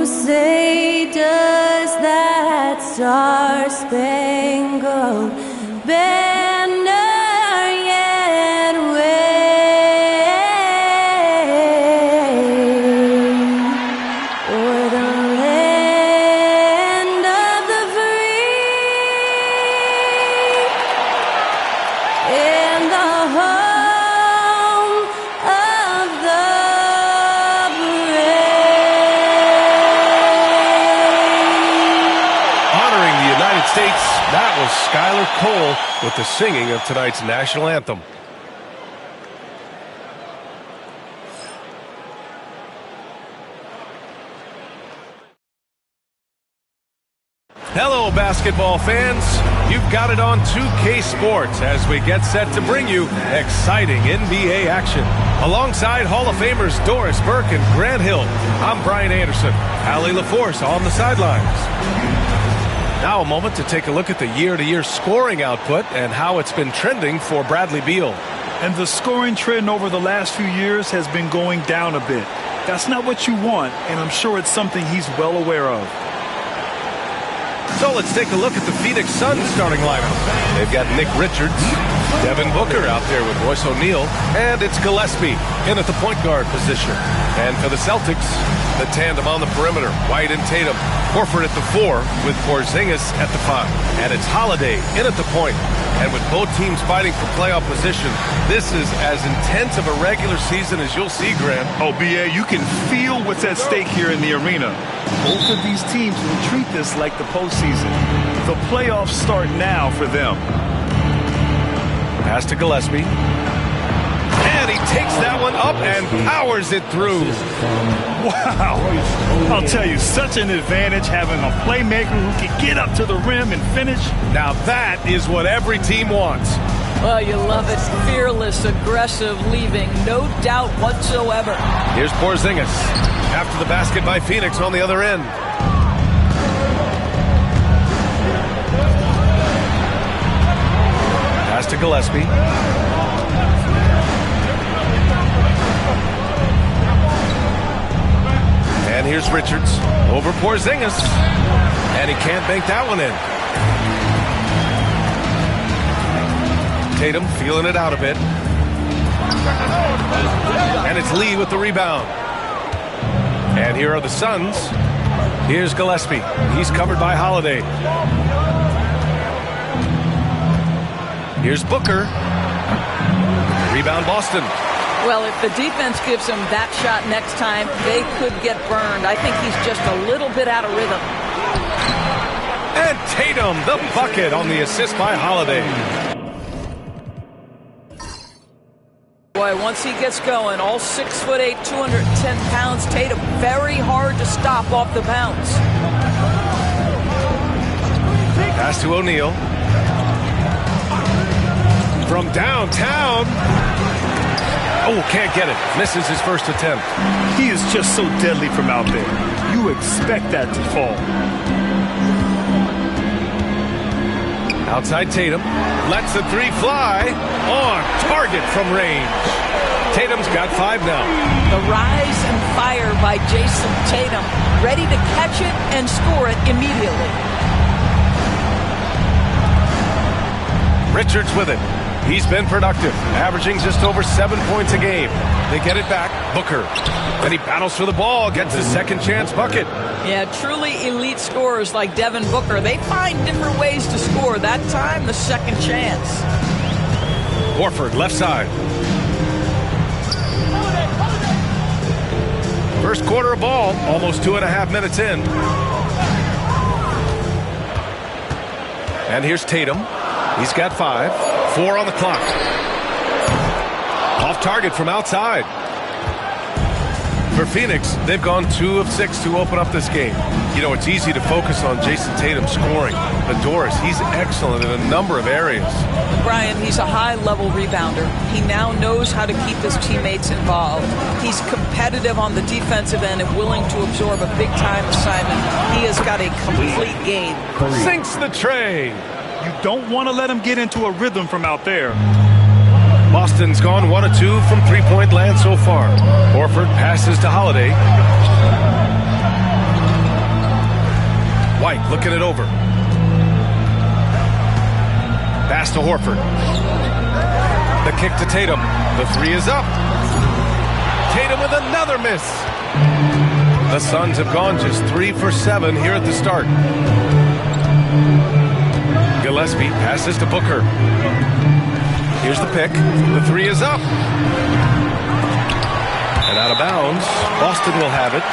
say does that star-spangled banner yet wave o'er the land of the free and the home of the States, that was Skylar Cole with the singing of tonight's national anthem. Hello, basketball fans. You've got it on 2K Sports as we get set to bring you exciting NBA action. Alongside Hall of Famers Doris Burke and Grant Hill, I'm Brian Anderson. Allie LaForce on the sidelines. Now a moment to take a look at the year-to-year scoring output and how it's been trending for Bradley Beal. And the scoring trend over the last few years has been going down a bit. That's not what you want, and I'm sure it's something he's well aware of. So let's take a look at the Phoenix Suns starting lineup. They've got Nick Richards, Devin Booker out there with Royce O'Neal, and it's Gillespie in at the point guard position. And for the Celtics, the tandem on the perimeter, White and Tatum. Horford at the 4 with Porzingis at the 5. And it's Holiday in at the point. And with both teams fighting for playoff position, this is as intense of a regular season as you'll see, Grant. Oh, B.A., you can feel what's at stake here in the arena. Both of these teams will treat this like the postseason. The playoffs start now for them. Pass to Gillespie. And he takes that one up and powers it through. Wow. I'll tell you, such an advantage having a playmaker who can get up to the rim and finish. Now that is what every team wants. Well, you love it. Fearless, aggressive, leaving. No doubt whatsoever. Here's Porzingis. After the basket by Phoenix on the other end. Pass to Gillespie. And here's Richards over Porzingis. And he can't bank that one in. Tatum feeling it out a bit. And it's Lee with the rebound. And here are the Suns. Here's Gillespie. He's covered by Holiday. Here's Booker. Rebound Boston. Well, if the defense gives him that shot next time, they could get burned. I think he's just a little bit out of rhythm. And Tatum, the bucket on the assist by Holiday. Boy, once he gets going, all 6'8", 210 pounds, Tatum, very hard to stop off the bounce. Pass to O'Neal. From downtown. Oh, can't get it. Misses his first attempt. He is just so deadly from out there. You expect that to fall. Outside Tatum. Lets the 3 fly. On target from range. Tatum's got 5 now. The rise and fire by Jason Tatum. Ready to catch it and score it immediately. Richards with it. He's been productive, averaging just over 7 points a game. They get it back. Booker. And he battles for the ball, gets his second chance bucket. Yeah, truly elite scorers like Devin Booker. They find different ways to score. That time, the second chance. Horford, left side. First quarter of ball, almost 2.5 minutes in. And here's Tatum. He's got 5. 4 on the clock. Off target from outside. For Phoenix, they've gone 2 of 6 to open up this game. You know, it's easy to focus on Jason Tatum scoring. But Doris, he's excellent in a number of areas. Brian, he's a high-level rebounder. He now knows how to keep his teammates involved. He's competitive on the defensive end and willing to absorb a big-time assignment. He has got a complete game. Sinks the tray. You don't want to let him get into a rhythm from out there. Boston's gone 1 of 2 from three-point land so far. Horford passes to Holiday. White looking it over. Pass to Horford. The kick to Tatum. The three is up. Tatum with another miss. The Suns have gone just 3 for 7 here at the start. Gillespie passes to Booker. Here's the pick. The three is up. And out of bounds. Boston will have it.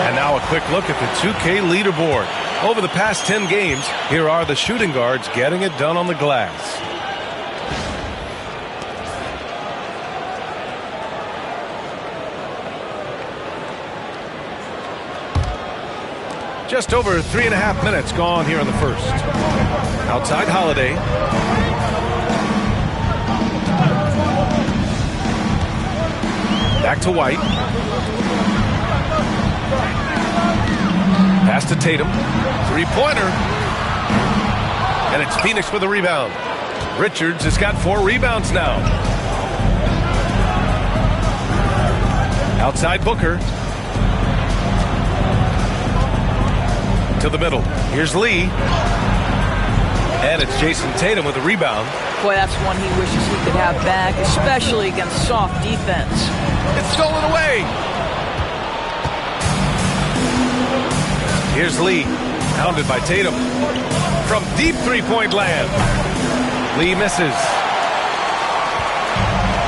And now a quick look at the 2K leaderboard. Over the past 10 games, here are the shooting guards getting it done on the glass. Just over 3.5 minutes gone here in the first. Outside Holiday. Back to White. Pass to Tatum. Three-pointer. And it's Phoenix with a rebound. Richards has got 4 rebounds now. Outside Booker. To the middle. Here's Lee. And it's Jason Tatum with a rebound. Boy, that's one he wishes he could have back, especially against soft defense. It's stolen away. Here's Lee. Pounded by Tatum. From deep three-point land. Lee misses.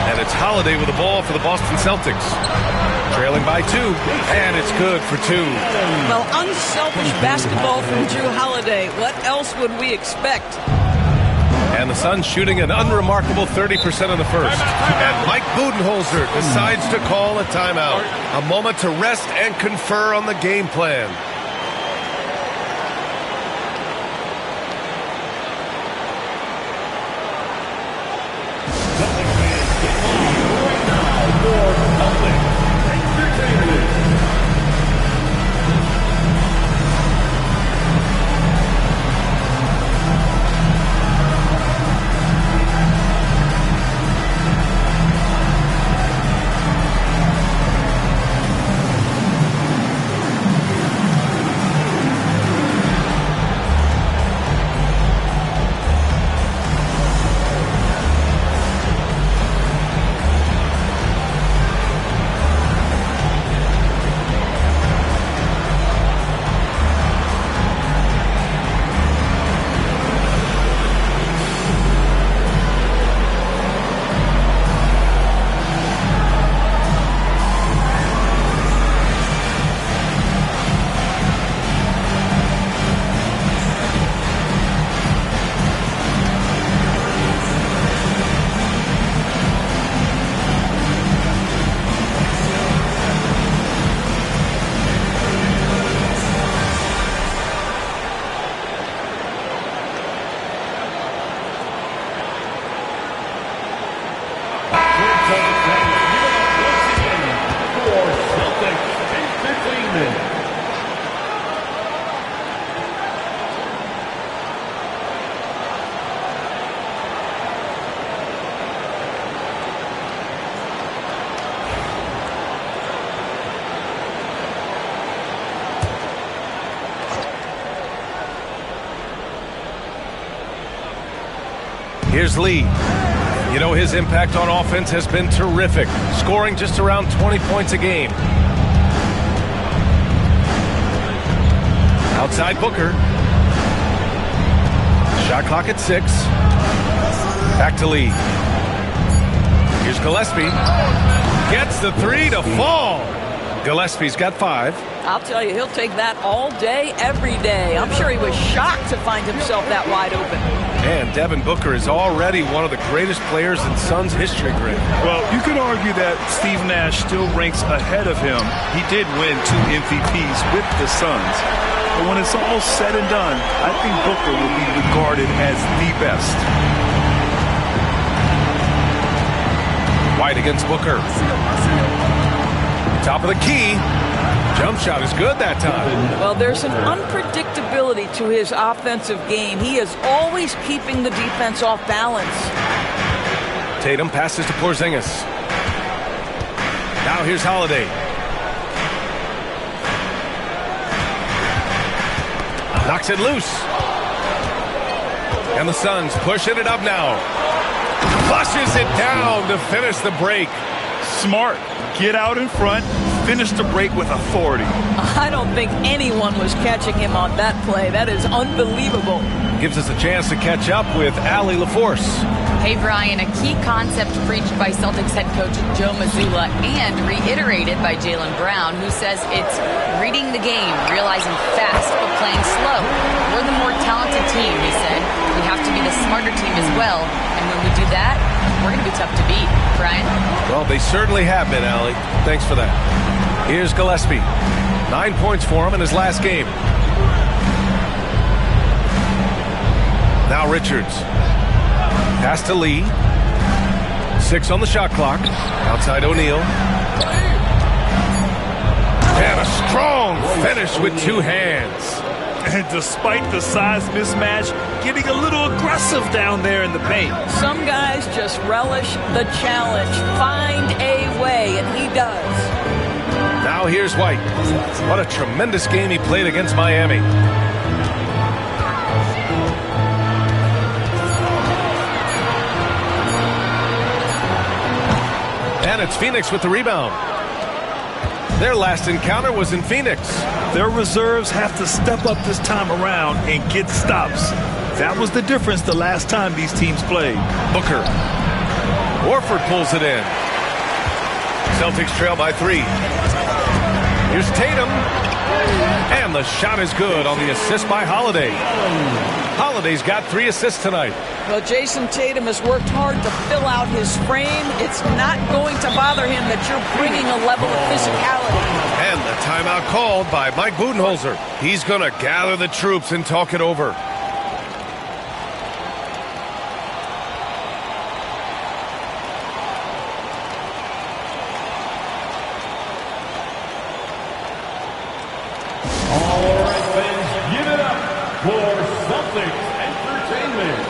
And it's Holiday with the ball for the Boston Celtics. Trailing by 2, and it's good for 2. Well, unselfish basketball from Jrue Holiday. What else would we expect? And the Suns shooting an unremarkable 30% in the first. And Mike Budenholzer decides to call a timeout. A moment to rest and confer on the game plan. Here's Lee. You know, his impact on offense has been terrific, scoring just around 20 points a game. Outside Booker. Shot clock at 6. Back to Lee. Here's Gillespie. Gets the 3 to fall. Gillespie's got 5. I'll tell you, he'll take that all day, every day. I'm sure he was shocked to find himself that wide open. And Devin Booker is already one of the greatest players in Suns history, Greg. Well, you could argue that Steve Nash still ranks ahead of him. He did win 2 MVPs with the Suns. But when it's all said and done, I think Booker will be regarded as the best. White against Booker. Top of the key. Jump shot is good that time. Well, there's an unpredictability to his offensive game. He is always keeping the defense off balance. Tatum passes to Porzingis. Now here's Holiday. Knocks it loose. And the Suns pushing it up now. Flushes it down to finish the break. Smart. Get out in front. Finish the break with authority. I don't think anyone was catching him on that play. That is unbelievable. Gives us a chance to catch up with Allie LaForce. Hey, Brian, a key concept preached by Celtics head coach Joe Mazzulla and reiterated by Jaylen Brown, who says it's reading the game, realizing fast but playing slow. We're the more talented team, he said. We have to be the smarter team as well. And when we do that, we're going to be tough to beat. Brian? Well, they certainly have been, Allie. Thanks for that. Here's Gillespie. 9 points for him in his last game. Now Richards. Pass to Lee. 6 on the shot clock. Outside O'Neal. And a strong finish with 2 hands. And despite the size mismatch, getting a little aggressive down there in the paint. Some guys just relish the challenge. Find a way, and he does. Now here's White. What a tremendous game he played against Miami. And it's Phoenix with the rebound. Their last encounter was in Phoenix. Their reserves have to step up this time around and get stops. That was the difference the last time these teams played. Booker. Warford pulls it in. Celtics trail by 3. Here's Tatum. And the shot is good on the assist by Holiday. Holiday's got 3 assists tonight. Well, Jason Tatum has worked hard to fill out his frame. It's not going to bother him that you're bringing a level of physicality. And the timeout called by Mike Budenholzer. He's going to gather the troops and talk it over. All right, fans, give it up for Celtics Entertainment.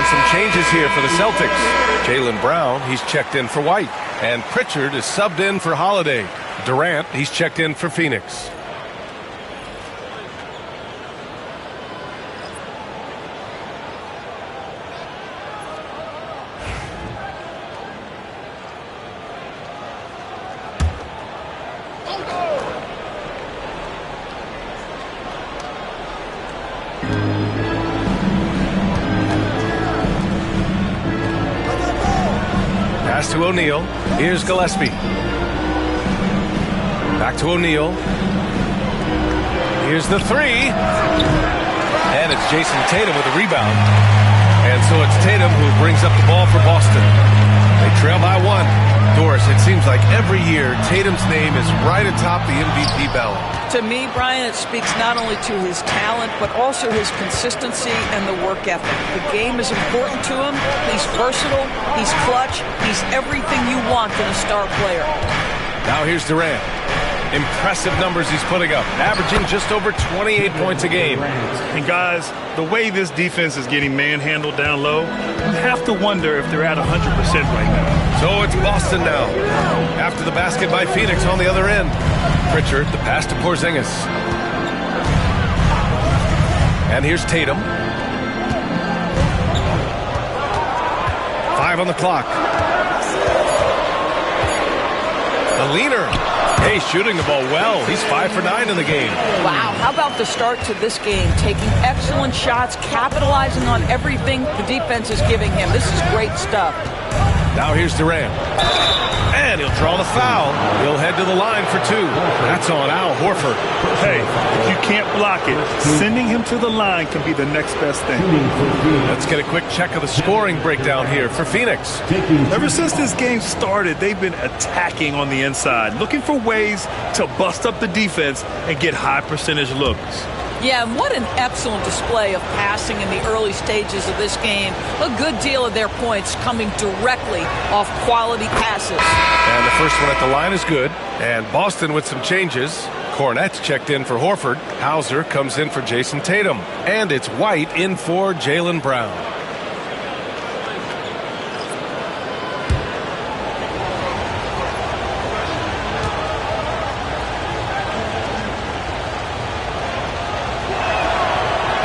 Some changes here for the Celtics. Jaylen Brown, he's checked in for White. And Pritchard is subbed in for Holiday. Durant, he's checked in for Phoenix. Pass to O'Neal. Here's Gillespie. Back to O'Neal. Here's the 3. And it's Jason Tatum with a rebound. And so it's Tatum who brings up the ball for Boston. They trail by 1. Doris, it seems like every year Tatum's name is right atop the MVP ballot. To me, Brian, it speaks not only to his talent, but also his consistency and the work ethic. The game is important to him. He's versatile. He's clutch. He's everything you want in a star player. Now here's Durant. Impressive numbers he's putting up, averaging just over 28 points a game. And guys, the way this defense is getting manhandled down low, you have to wonder if they're at 100% right now. So it's Boston now. After the basket by Phoenix on the other end. Pritchard, the pass to Porzingis. And here's Tatum. 5 on the clock. The leaner. Hey, shooting the ball well. He's 5 for 9 in the game. Wow, how about the start to this game? Taking excellent shots, capitalizing on everything the defense is giving him. This is great stuff. Now here's Durant. And he'll draw the foul. He'll head to the line for 2. That's on Al Horford. Hey, if you can't block it, sending him to the line can be the next best thing. Let's get a quick check of the scoring breakdown here for Phoenix. Ever since this game started, they've been attacking on the inside, looking for ways to bust up the defense and get high percentage looks. Yeah, and what an excellent display of passing in the early stages of this game. A good deal of their points coming directly off quality passes. And the first one at the line is good. And Boston with some changes. Cornette's checked in for Horford. Hauser comes in for Jason Tatum. And it's White in for Jaylen Brown.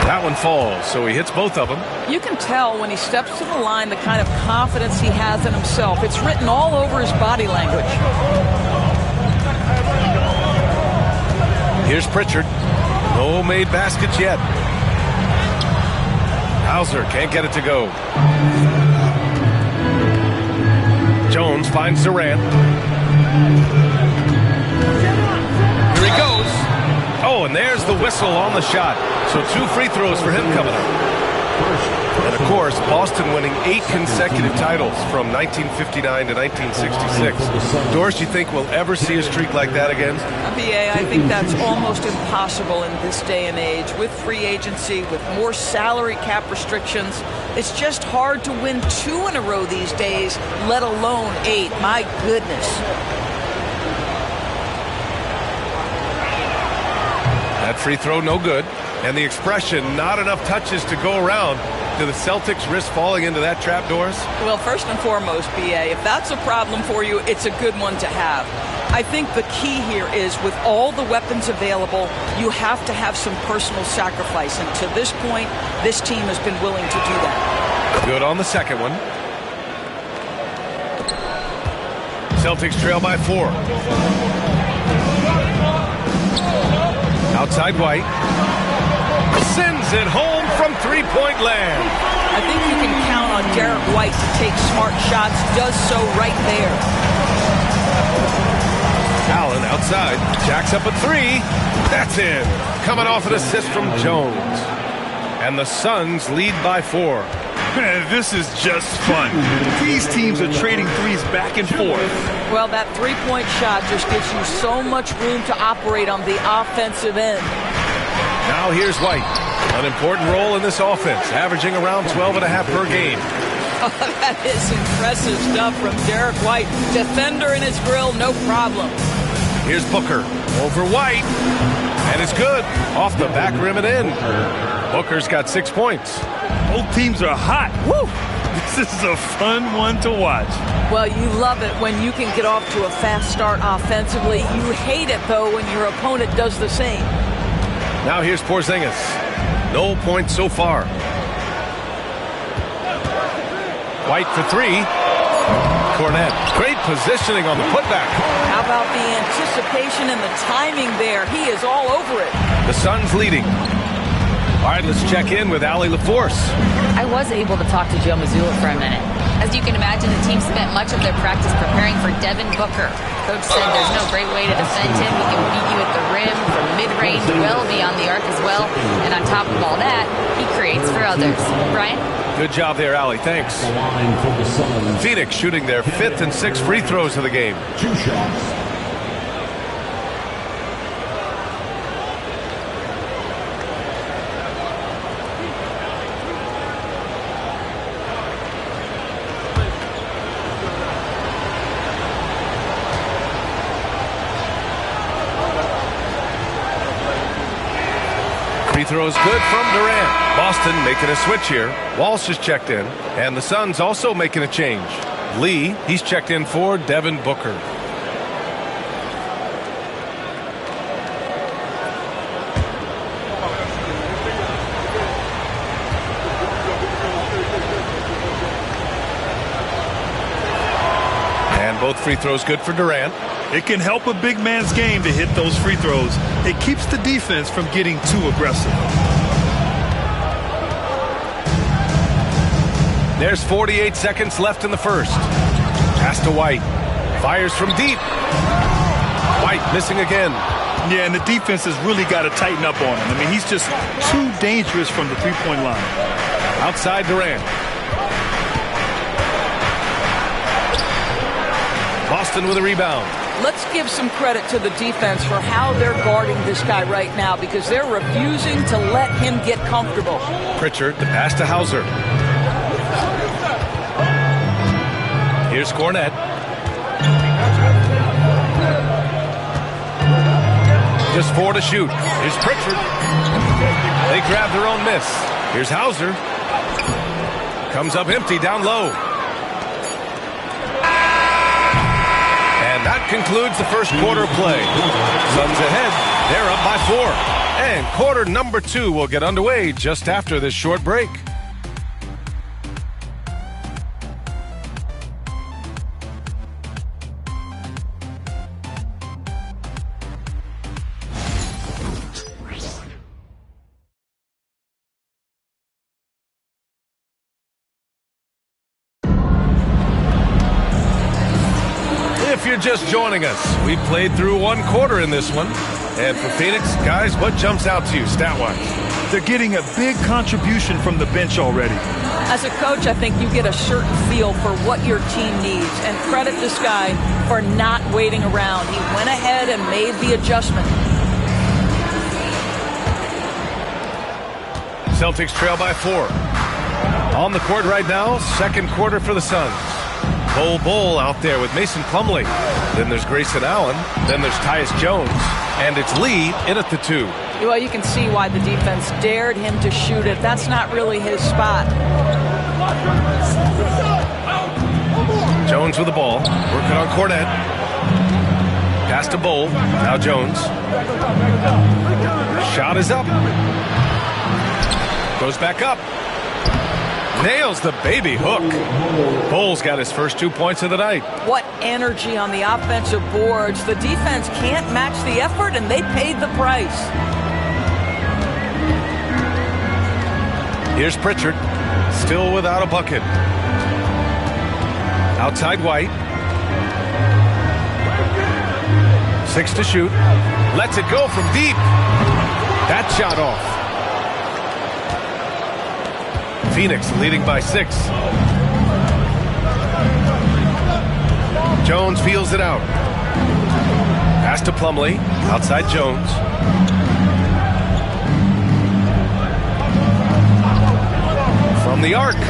That one falls, so he hits both of them. You can tell when he steps to the line the kind of confidence he has in himself. It's written all over his body language. Here's Pritchard. No made baskets yet. Hauser can't get it to go. Jones finds Durant. Here he goes. Oh, and there's the whistle on the shot. So 2 free throws for him coming up. And, of course, Boston winning 8 consecutive titles from 1959 to 1966. Doris, you think we'll ever see a streak like that again? BA, I think that's almost impossible in this day and age. With free agency, with more salary cap restrictions, it's just hard to win 2 in a row these days, let alone 8. My goodness. That free throw, no good. And the expression, not enough touches to go around. Do the Celtics risk falling into that trap, Doris? Well, first and foremost, BA, if that's a problem for you, it's a good one to have. I think the key here is with all the weapons available, you have to have some personal sacrifice. And to this point, this team has been willing to do that. Good on the second one. Celtics trail by 4. Outside White. Sends it home from three-point land. I think you can count on Derek White to take smart shots. Does so right there. Allen outside. Jacks up a 3. That's in. Coming off an assist from Jones. And the Suns lead by 4. Man, this is just fun. These teams are trading threes back and forth. Well, that three-point shot just gives you so much room to operate on the offensive end. Now here's White. An important role in this offense, averaging around 12.5 per game. Oh, that is impressive stuff from Derek White. Defender in his grill, no problem. Here's Booker over White. And it's good. Off the back rim and in. Booker's got 6 points. Both teams are hot. Woo! This is a fun one to watch. Well, you love it when you can get off to a fast start offensively. You hate it, though, when your opponent does the same. Now here's Porzingis. No points so far. White for 3. Cornette. Great positioning on the putback. How about the anticipation and the timing there? He is all over it. The Suns leading. All right, let's check in with Allie LaForce. I was able to talk to Joe Mazzulla for a minute. As you can imagine, the team spent much of their practice preparing for Devin Booker. Coach said there's no great way to defend him. He can beat you at the rim, from mid-range, well beyond the arc as well. And on top of all that, he creates for others. Brian? Good job there, Allie. Thanks. Phoenix shooting their 5th and 6th free throws of the game. 2 shots. Free throws good from Durant. Boston making a switch here. Walsh is checked in. And the Suns also making a change. Lee, he's checked in for Devin Booker. both free throws good for Durant. It can help a big man's game to hit those free throws. It keeps the defense from getting too aggressive. There's 48 seconds left in the first. Pass to White. Fires from deep. White missing again. Yeah, and the defense has really got to tighten up on him. I mean, he's just too dangerous from the three-point line. Outside Durant. Boston with a rebound. Let's give some credit to the defense for how they're guarding this guy right now, because they're refusing to let him get comfortable. Pritchard, the pass to Hauser. Here's Cornette. Just 4 to shoot. Here's Pritchard. They grab their own miss. Here's Hauser. Comes up empty down low. And that concludes the first quarter of play. Suns ahead. They're up by 4. And quarter number 2 will get underway just after this short break. If you're just joining us, we played through 1 quarter in this one. And for Phoenix, guys, what jumps out to you stat-wise? They're getting a big contribution from the bench already. As a coach, I think you get a certain feel for what your team needs. And credit this guy for not waiting around. He went ahead and made the adjustment. Celtics trail by 4. On the court right now, second quarter for the Suns. Bol out there with Mason Plumlee. Then there's Grayson Allen. Then there's Tyus Jones. And it's Lee in at the 2. Well, you can see why the defense dared him to shoot it. That's not really his spot. Jones with the ball. Working on Cornette. Pass to Bol. Now Jones. Shot is up. Goes back up. Nails the baby hook. Bol's got his first 2 points of the night. What energy on the offensive boards. The defense can't match the effort, and they paid the price. Here's Pritchard. Still without a bucket. Outside White. 6 to shoot. Lets it go from deep. That shot off. Phoenix leading by 6. Jones feels it out. Pass to Plumlee. Outside Jones. From the arc.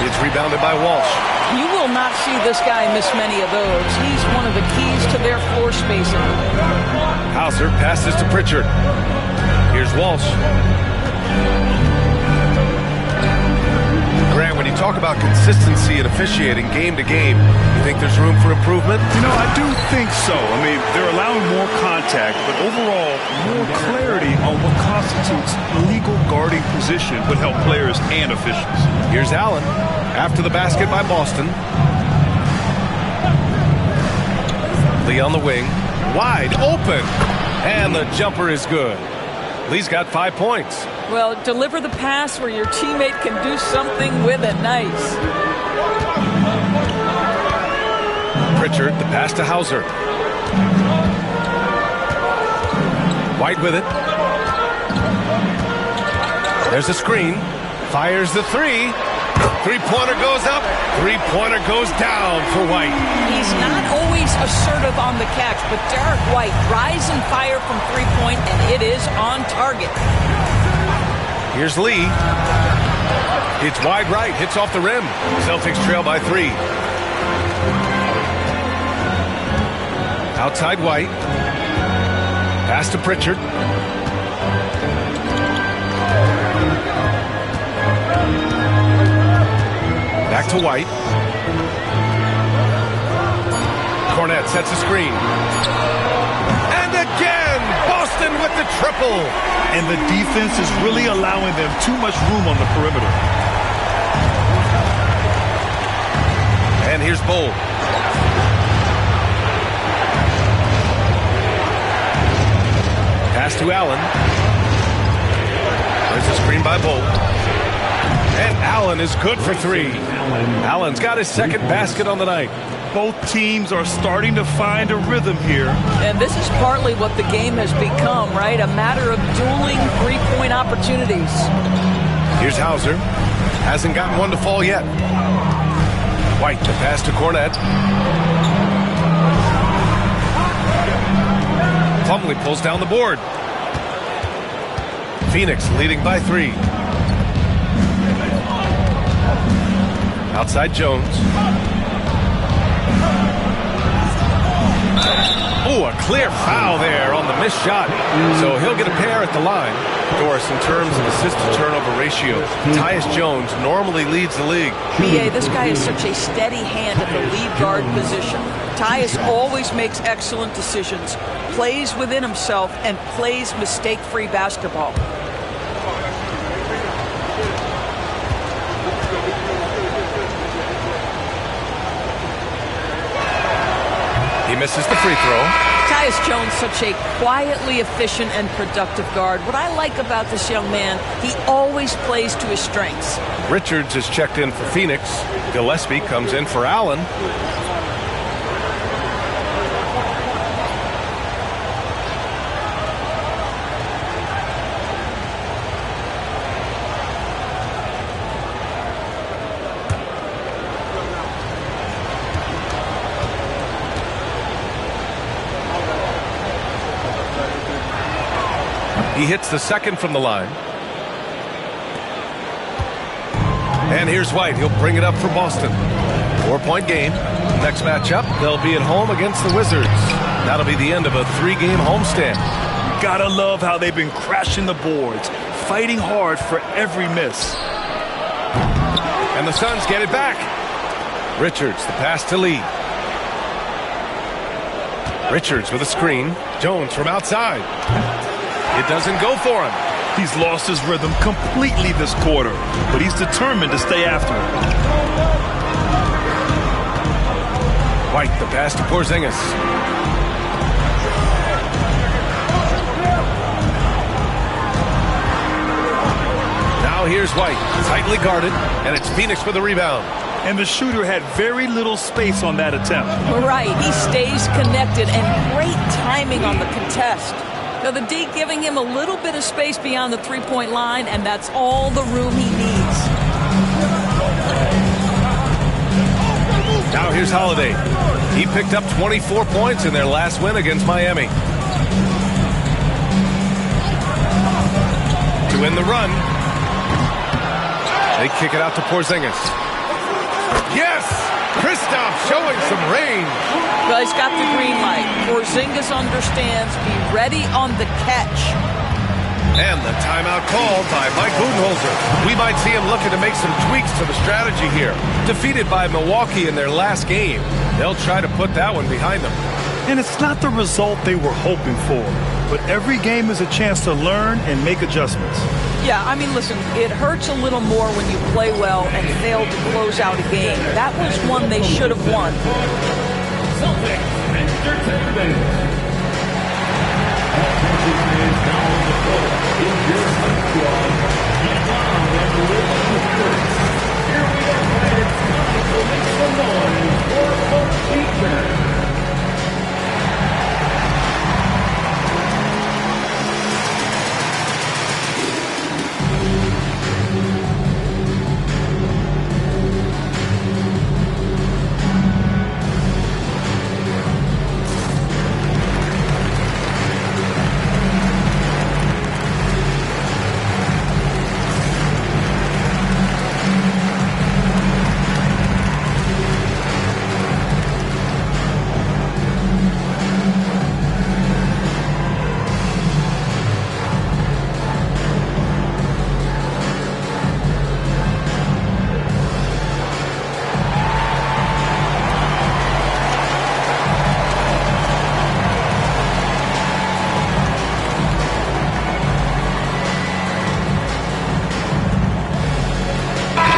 It's rebounded by Walsh. You will not see this guy miss many of those. He's one of the keys to their floor spacing. Hauser passes to Pritchard. Here's Walsh. Grant, when you talk about consistency and officiating game to game, you think there's room for improvement? You know, I do think so. I mean, they're allowing more contact, but overall, more clarity on what constitutes legal guarding position would help players and officials. Here's Allen after the basket by Boston. Lee on the wing. Wide open. And the jumper is good. Lee's got 5 points. Well, deliver the pass where your teammate can do something with it. Nice. Pritchard, the pass to Hauser. White with it. There's a screen. Fires the 3. Three-pointer goes up. Three-pointer goes down for White. He's not always assertive on the catch, but Derek White, rise and fire from three-point, and it is on target. Here's Lee. It's wide right. Hits off the rim. Celtics trail by 3. Outside White. Pass to Pritchard. Back to White. Cornette sets a screen. And again, Boston with the triple. And the defense is really allowing them too much room on the perimeter. And here's Bol. Pass to Allen. There's a screen by Bolt. And Allen is good for 3. Allen's got his second basket on the night. Both teams are starting to find a rhythm here. And this is partly what the game has become, right? A matter of dueling three-point opportunities. Here's Hauser. Hasn't gotten one to fall yet. White to pass to Cornette. Plumlee pulls down the board. Phoenix leading by 3. Outside Jones. Oh, a clear foul there on the missed shot. So he'll get a pair at the line. Doris, in terms of assist-to-turnover ratio, Tyus Jones normally leads the league. B.A., this guy is such a steady hand at the lead guard position. Tyus always makes excellent decisions, plays within himself, and plays mistake-free basketball. He misses the free throw. Tyus Jones, such a quietly efficient and productive guard. What I like about this young man, he always plays to his strengths. Richards is checked in for Phoenix. Gillespie comes in for Allen. He hits the second from the line. And here's White. He'll bring it up for Boston. 4-point game. Next matchup, they'll be at home against the Wizards. That'll be the end of a 3-game homestand. You gotta love how they've been crashing the boards, fighting hard for every miss. And the Suns get it back. Richards, the pass to Lee. Richards with a screen. Jones from outside. It doesn't go for him. He's lost his rhythm completely this quarter, but he's determined to stay after it. White, the pass to Porzingis. Now here's White, tightly guarded, and it's Phoenix for the rebound. And the shooter had very little space on that attempt. Right, he stays connected, and great timing on the contest. Now the D giving him a little bit of space beyond the three-point line, and that's all the room he needs. Now here's Holiday. He picked up 24 points in their last win against Miami. To win the run. They kick it out to Porzingis. Yes! Kristaps showing some range. Well, he's got the green light. Porzingis understands. Be ready on the catch. And the timeout called by Mike Budenholzer. We might see him looking to make some tweaks to the strategy here. Defeated by Milwaukee in their last game, they'll try to put that one behind them. And it's not the result they were hoping for, but every game is a chance to learn and make adjustments. Yeah, I mean, listen, it hurts a little more when you play well and fail to close out a game. That was one they should have won. Celtics Entertainment. Now on the court is your home squad. Get on and live on the courts. Here we go, and it's time to make some noise for Coach Teacher.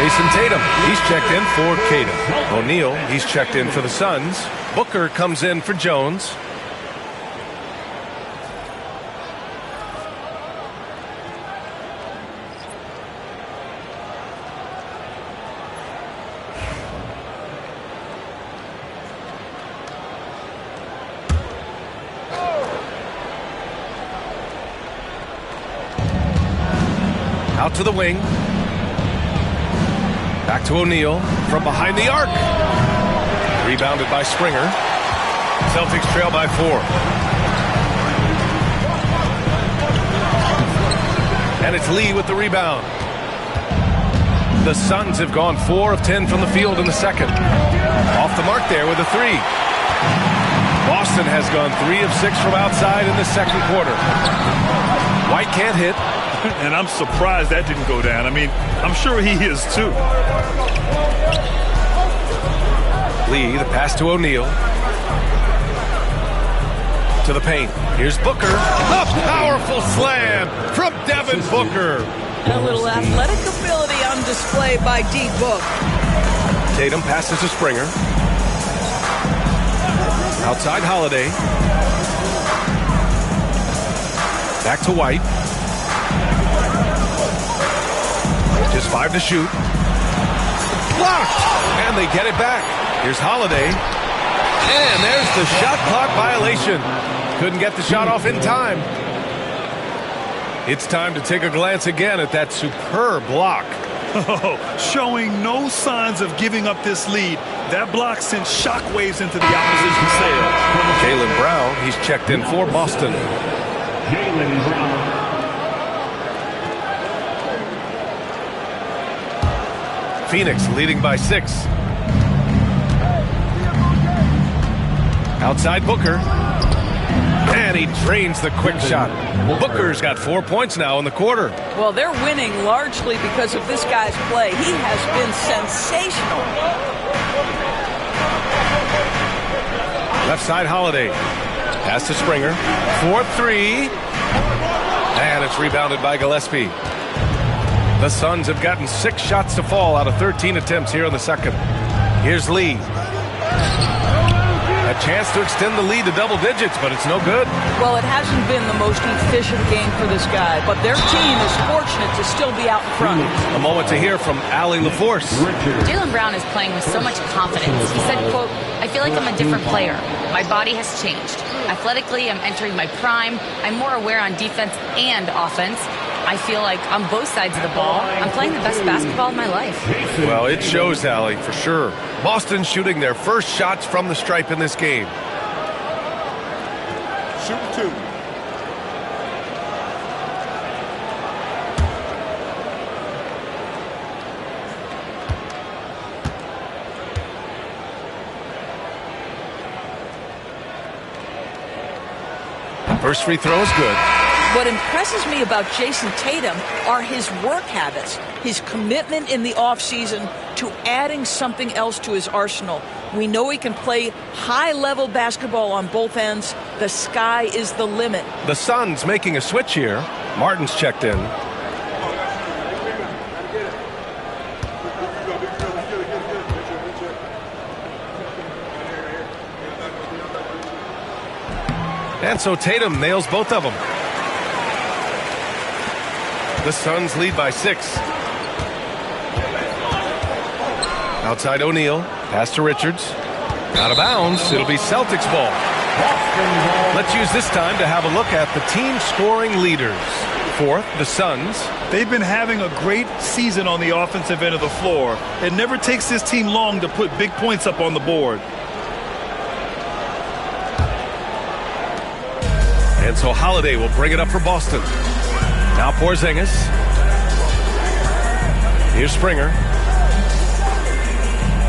Jason Tatum, he's checked in for Caden. O'Neal, he's checked in for the Suns. Booker comes in for Jones. Out to the wing. Back to O'Neal from behind the arc. Rebounded by Springer. Celtics trail by 4. And it's Lee with the rebound. The Suns have gone 4 of 10 from the field in the second. Off the mark there with a 3. Boston has gone 3 of 6 from outside in the second quarter. White can't hit. And I'm surprised that didn't go down. I mean, I'm sure he is too. Lee, the pass to O'Neal. To the paint. Here's Booker. A powerful slam from Devin Booker. A little athletic ability on display by D. Book. Tatum passes to Springer. Outside Holiday. Back to White. Just 5 to shoot. Blocked! And they get it back. Here's Holiday. And there's the shot clock violation. Couldn't get the shot off in time. It's time to take a glance again at that superb block. Oh, showing no signs of giving up this lead. That block sent shockwaves into the opposition sails. Jaylen Brown, he's checked in for Boston. Jaylen Brown. Phoenix leading by 6. Outside Booker. And he drains the quick shot. Booker's got 4 points now in the quarter. Well, they're winning largely because of this guy's play. He has been sensational. Left side Holiday. Pass to Springer. 4-3. And it's rebounded by Gillespie. The Suns have gotten 6 shots to fall out of 13 attempts here in the second. Here's Lee. A chance to extend the lead to double digits, but it's no good. Well, it hasn't been the most efficient game for this guy, but their team is fortunate to still be out in front. A moment to hear from Allie LaForce. Jaylen Brown is playing with so much confidence. He said, quote, "I feel like I'm a different player. My body has changed. Athletically, I'm entering my prime. I'm more aware on defense and offense. I feel like on both sides of the ball, I'm playing the best basketball of my life." Well, it shows, Allie, for sure. Boston shooting their first shots from the stripe in this game. Shoot 2. First free throw is good. What impresses me about Jason Tatum are his work habits, his commitment in the offseason to adding something else to his arsenal. We know he can play high-level basketball on both ends. The sky is the limit. The Suns making a switch here. Martin's checked in. And so Tatum nails both of them. The Suns lead by 6. Outside O'Neal. Pass to Richards. Out of bounds. It'll be Celtics ball. Let's use this time to have a look at the team scoring leaders. 4th, the Suns. They've been having a great season on the offensive end of the floor. It never takes this team long to put big points up on the board. And so Holiday will bring it up for Boston. Now Porzingis. Here's Springer.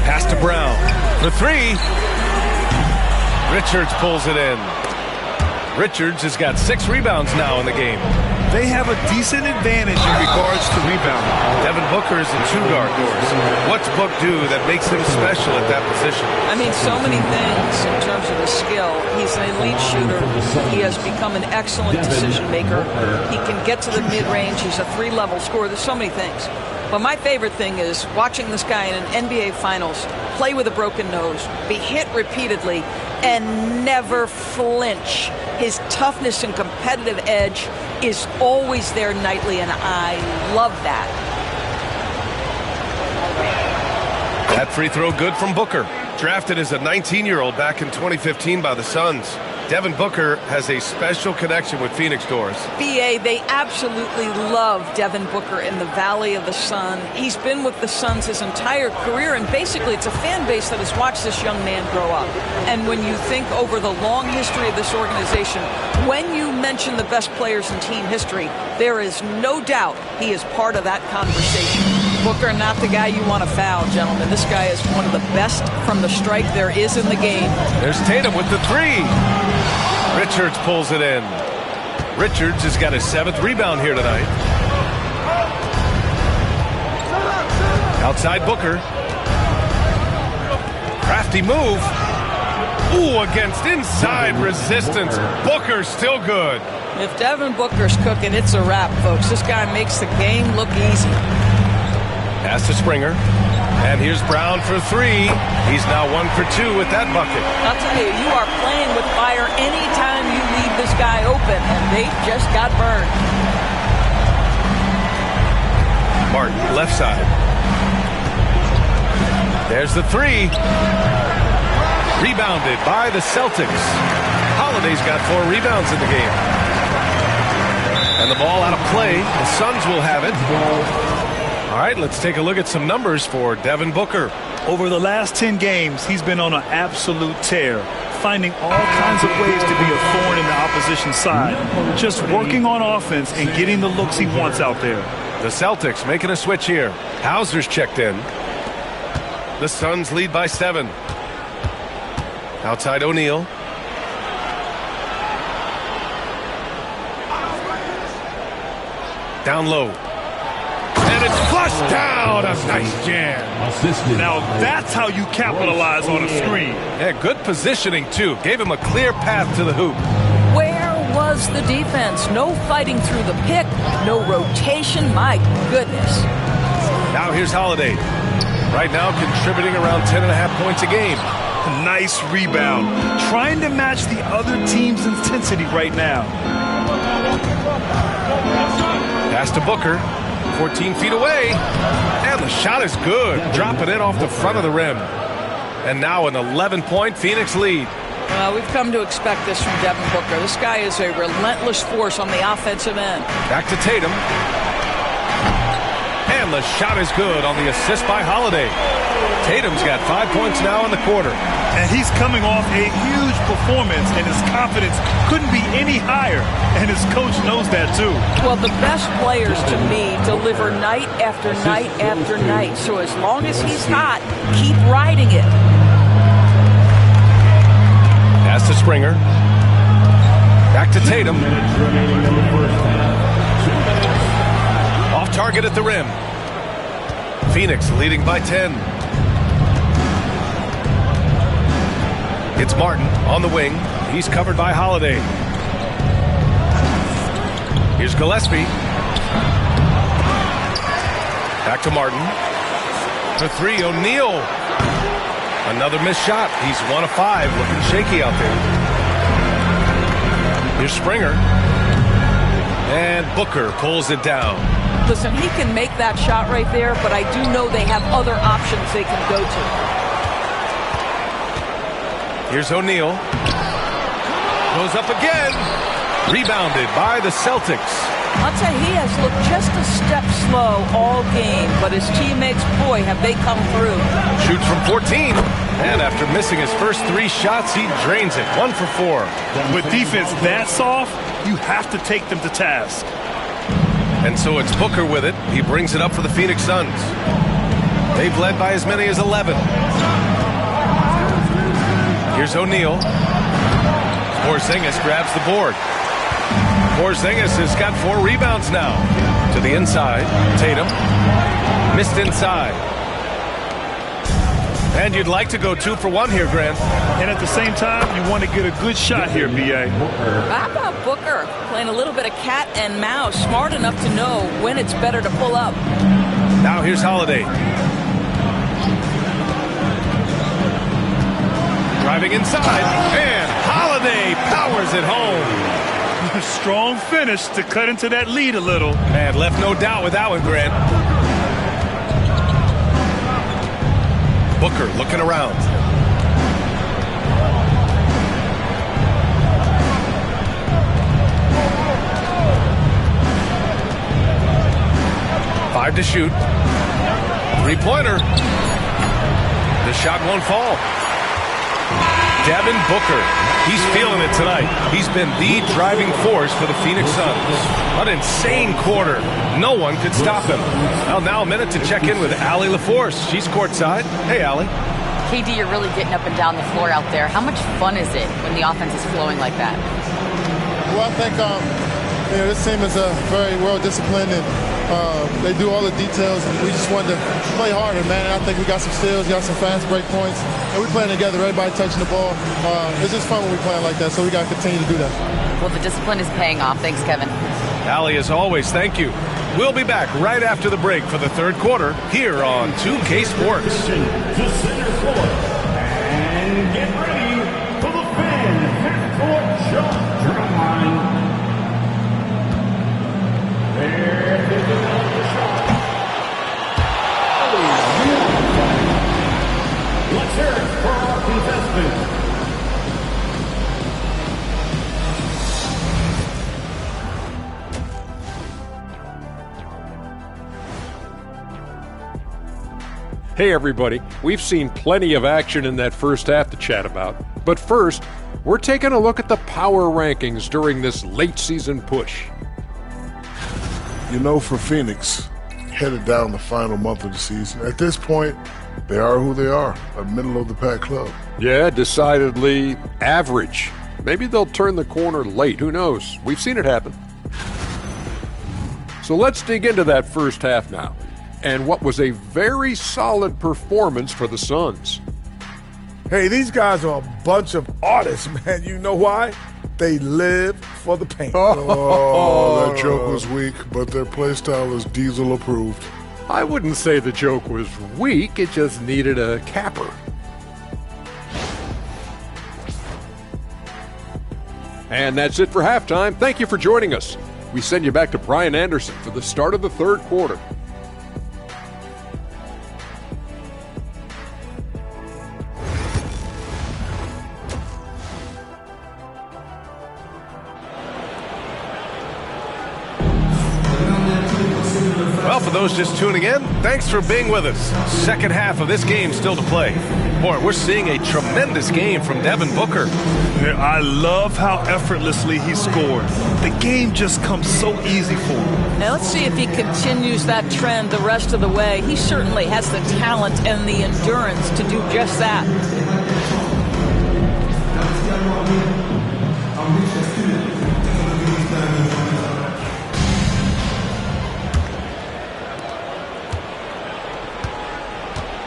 Pass to Brown. For 3. Richards pulls it in. Richards has got 6 rebounds now in the game. they have a decent advantage in regards to rebounding. Devin Booker is a two-guard. What's Book do that makes him special at that position? I mean, so many things in terms of his skill. He's an elite shooter. He has become an excellent decision maker. He can get to the mid-range. He's a three-level scorer. There's so many things. But my favorite thing is watching this guy in an NBA Finals play with a broken nose, be hit repeatedly, and never flinch. His toughness and competitive edge is always there nightly, and I love that. That free throw good from Booker. Drafted as a 19-year-old back in 2015 by the Suns. Devin Booker has a special connection with Phoenix Doors. BA, they absolutely love Devin Booker in the Valley of the Sun. He's been with the Suns his entire career, and basically it's a fan base that has watched this young man grow up. And when you think over the long history of this organization, when you mention the best players in team history, there is no doubt he is part of that conversation. Booker, not the guy you want to foul, gentlemen. This guy is one of the best from the strike there is in the game. There's Tatum with the three. Richards pulls it in. Richards has got his 7th rebound here tonight. Outside Booker. Crafty move. Ooh, against inside resistance. Booker still good. If Devin Booker's cooking, it's a wrap, folks. This guy makes the game look easy. Pass to Springer. And here's Brown for three. He's now 1 for 2 with that bucket. I'll tell you, you are playing with fire anytime you leave this guy open, and they just got burned. Martin, left side. There's the three. Rebounded by the Celtics. Holiday's got 4 rebounds in the game. And the ball out of play. The Suns will have it. All right, let's take a look at some numbers for Devin Booker. Over the last 10 games, he's been on an absolute tear, finding all kinds of ways to be a thorn in the opposition's side, just working on offense and getting the looks he wants out there. The Celtics making a switch here. Hauser's checked in. The Suns lead by 7. Outside O'Neal. Down low. And it's flushed down. A nice jam. Now that's how you capitalize on a screen. Yeah, good positioning, too. Gave him a clear path to the hoop. Where was the defense? No fighting through the pick, no rotation. My goodness. Now here's Holiday. Right now contributing around 10.5 points a game. Nice rebound. Trying to match the other team's intensity right now. Pass to Booker. 14 feet away. And the shot is good. Dropping it off the front of the rim. And now an 11-point Phoenix lead. Well, we've come to expect this from Devin Booker. This guy is a relentless force on the offensive end. Back to Tatum. And the shot is good on the assist by Holiday. Tatum's got 5 points now in the quarter. And he's coming off a huge performance, and his confidence couldn't be any higher. And his coach knows that, too. Well, the best players, to me, deliver night after night after night. So as long as he's hot, keep riding it. Pass to Springer. Back to Tatum. Off target at the rim. Phoenix leading by 10. It's Martin on the wing. He's covered by Holiday. Here's Gillespie. Back to Martin. For three, O'Neal. Another missed shot. He's 1 of 5, looking shaky out there. Here's Springer. And Booker pulls it down. Listen, he can make that shot right there, but I do know they have other options they can go to. Here's O'Neal. Goes up again. Rebounded by the Celtics. I'll tell you, he has looked just a step slow all game, but his teammates, boy, have they come through. Shoots from 14. And after missing his first 3 shots, he drains it. 1 for 4. With defense that soft, you have to take them to task. And so it's Booker with it. He brings it up for the Phoenix Suns. They've led by as many as 11. Here's O'Neal. Porzingis grabs the board. Porzingis has got 4 rebounds now. To the inside. Tatum. Missed inside. And you'd like to go 2 for 1 here, Grant. And at the same time, you want to get a good shot here, B.A. How about Booker playing a little bit of cat and mouse, smart enough to know when it's better to pull up. Now here's Holiday. Driving inside, and Holiday powers it home. Strong finish to cut into that lead a little. And left no doubt with that one, Grant. Booker looking around. Five to shoot. 3-pointer. The shot won't fall. Devin Booker. He's feeling it tonight. He's been the driving force for the Phoenix Suns. An insane quarter. No one could stop him. Well, now a minute to check in with Allie LaForce. She's courtside. Hey, Allie. KD, you're really getting up and down the floor out there. How much fun is it when the offense is flowing like that? Well, I think this team is very well disciplined, and they do all the details, and we just wanted to play harder, man. And I think we got some steals, got some fast break points, and we're playing together, everybody touching the ball. It's just fun when we play like that, so we got to continue to do that. Well, the discipline is paying off. Thanks, Kevin. Allie, as always, thank you. We'll be back right after the break for the third quarter here on 2K Sports. To center court. And get ready for the fan half-court jump drive. There they go on the shot. Let's hear it for our contestants. Hey everybody, we've seen plenty of action in that first half to chat about. But first, we're taking a look at the power rankings during this late season push. You know, for Phoenix, headed down the final month of the season, at this point, they are who they are, a middle-of-the-pack club. Yeah, decidedly average. Maybe they'll turn the corner late, who knows? We've seen it happen. So let's dig into that first half now, and what was a very solid performance for the Suns. Hey, these guys are a bunch of artists, man. You know why? They live for the paint. Oh, that joke was weak, but their play style is Diesel approved. I wouldn't say the joke was weak, it just needed a capper. And that's it for halftime. Thank you for joining us. We send you back to Brian Anderson for the start of the third quarter. Well, for those just tuning in, thanks for being with us. Second half of this game still to play. Boy, we're seeing a tremendous game from Devin Booker. Yeah, I love how effortlessly he scored. The game just comes so easy for him. Now let's see if he continues that trend the rest of the way. He certainly has the talent and the endurance to do just that.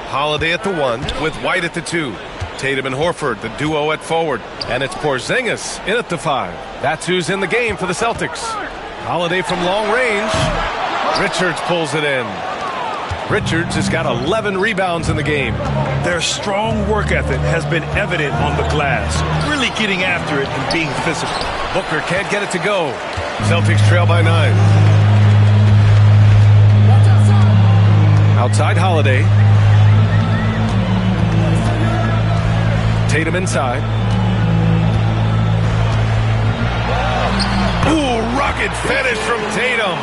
Holiday at the 1 with White at the 2. Tatum and Horford, the duo at forward. And it's Porzingis in at the 5. That's who's in the game for the Celtics. Holiday from long range. Richards pulls it in. Richards has got 11 rebounds in the game. Their strong work ethic has been evident on the glass, really getting after it and being physical. Booker can't get it to go. Celtics trail by 9. Outside Holiday. Tatum inside. Ooh, rugged finish from Tatum.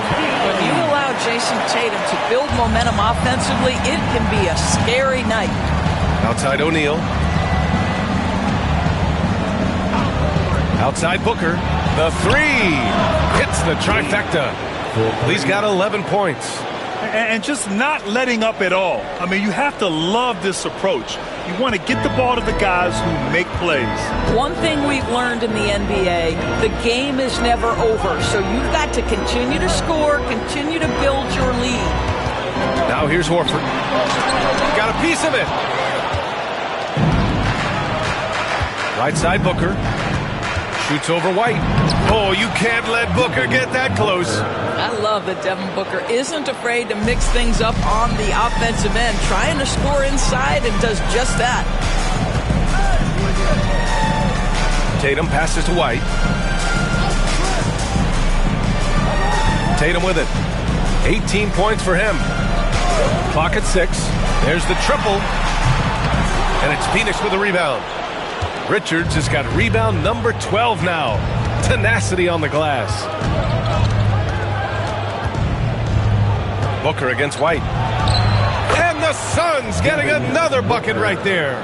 When you allow Jason Tatum to build momentum offensively, it can be a scary night. Outside O'Neal. Outside Booker. The 3 hits the trifecta. He's got 11 points. And just not letting up at all. I mean, you have to love this approach. You want to get the ball to the guys who make plays. One thing we've learned in the NBA, the game is never over. So you've got to continue to score, continue to build your lead. Now here's Horford. Got a piece of it. Right side Booker. Shoots over White. Oh, you can't let Booker get that close. I love that Devin Booker isn't afraid to mix things up on the offensive end, trying to score inside and does just that. Tatum passes to White. Tatum with it. 18 points for him. Clock at 6. There's the triple. And it's Phoenix with a rebound. Richards has got rebound number 12 now. Tenacity on the glass. Booker against White. And the Suns getting another bucket right there.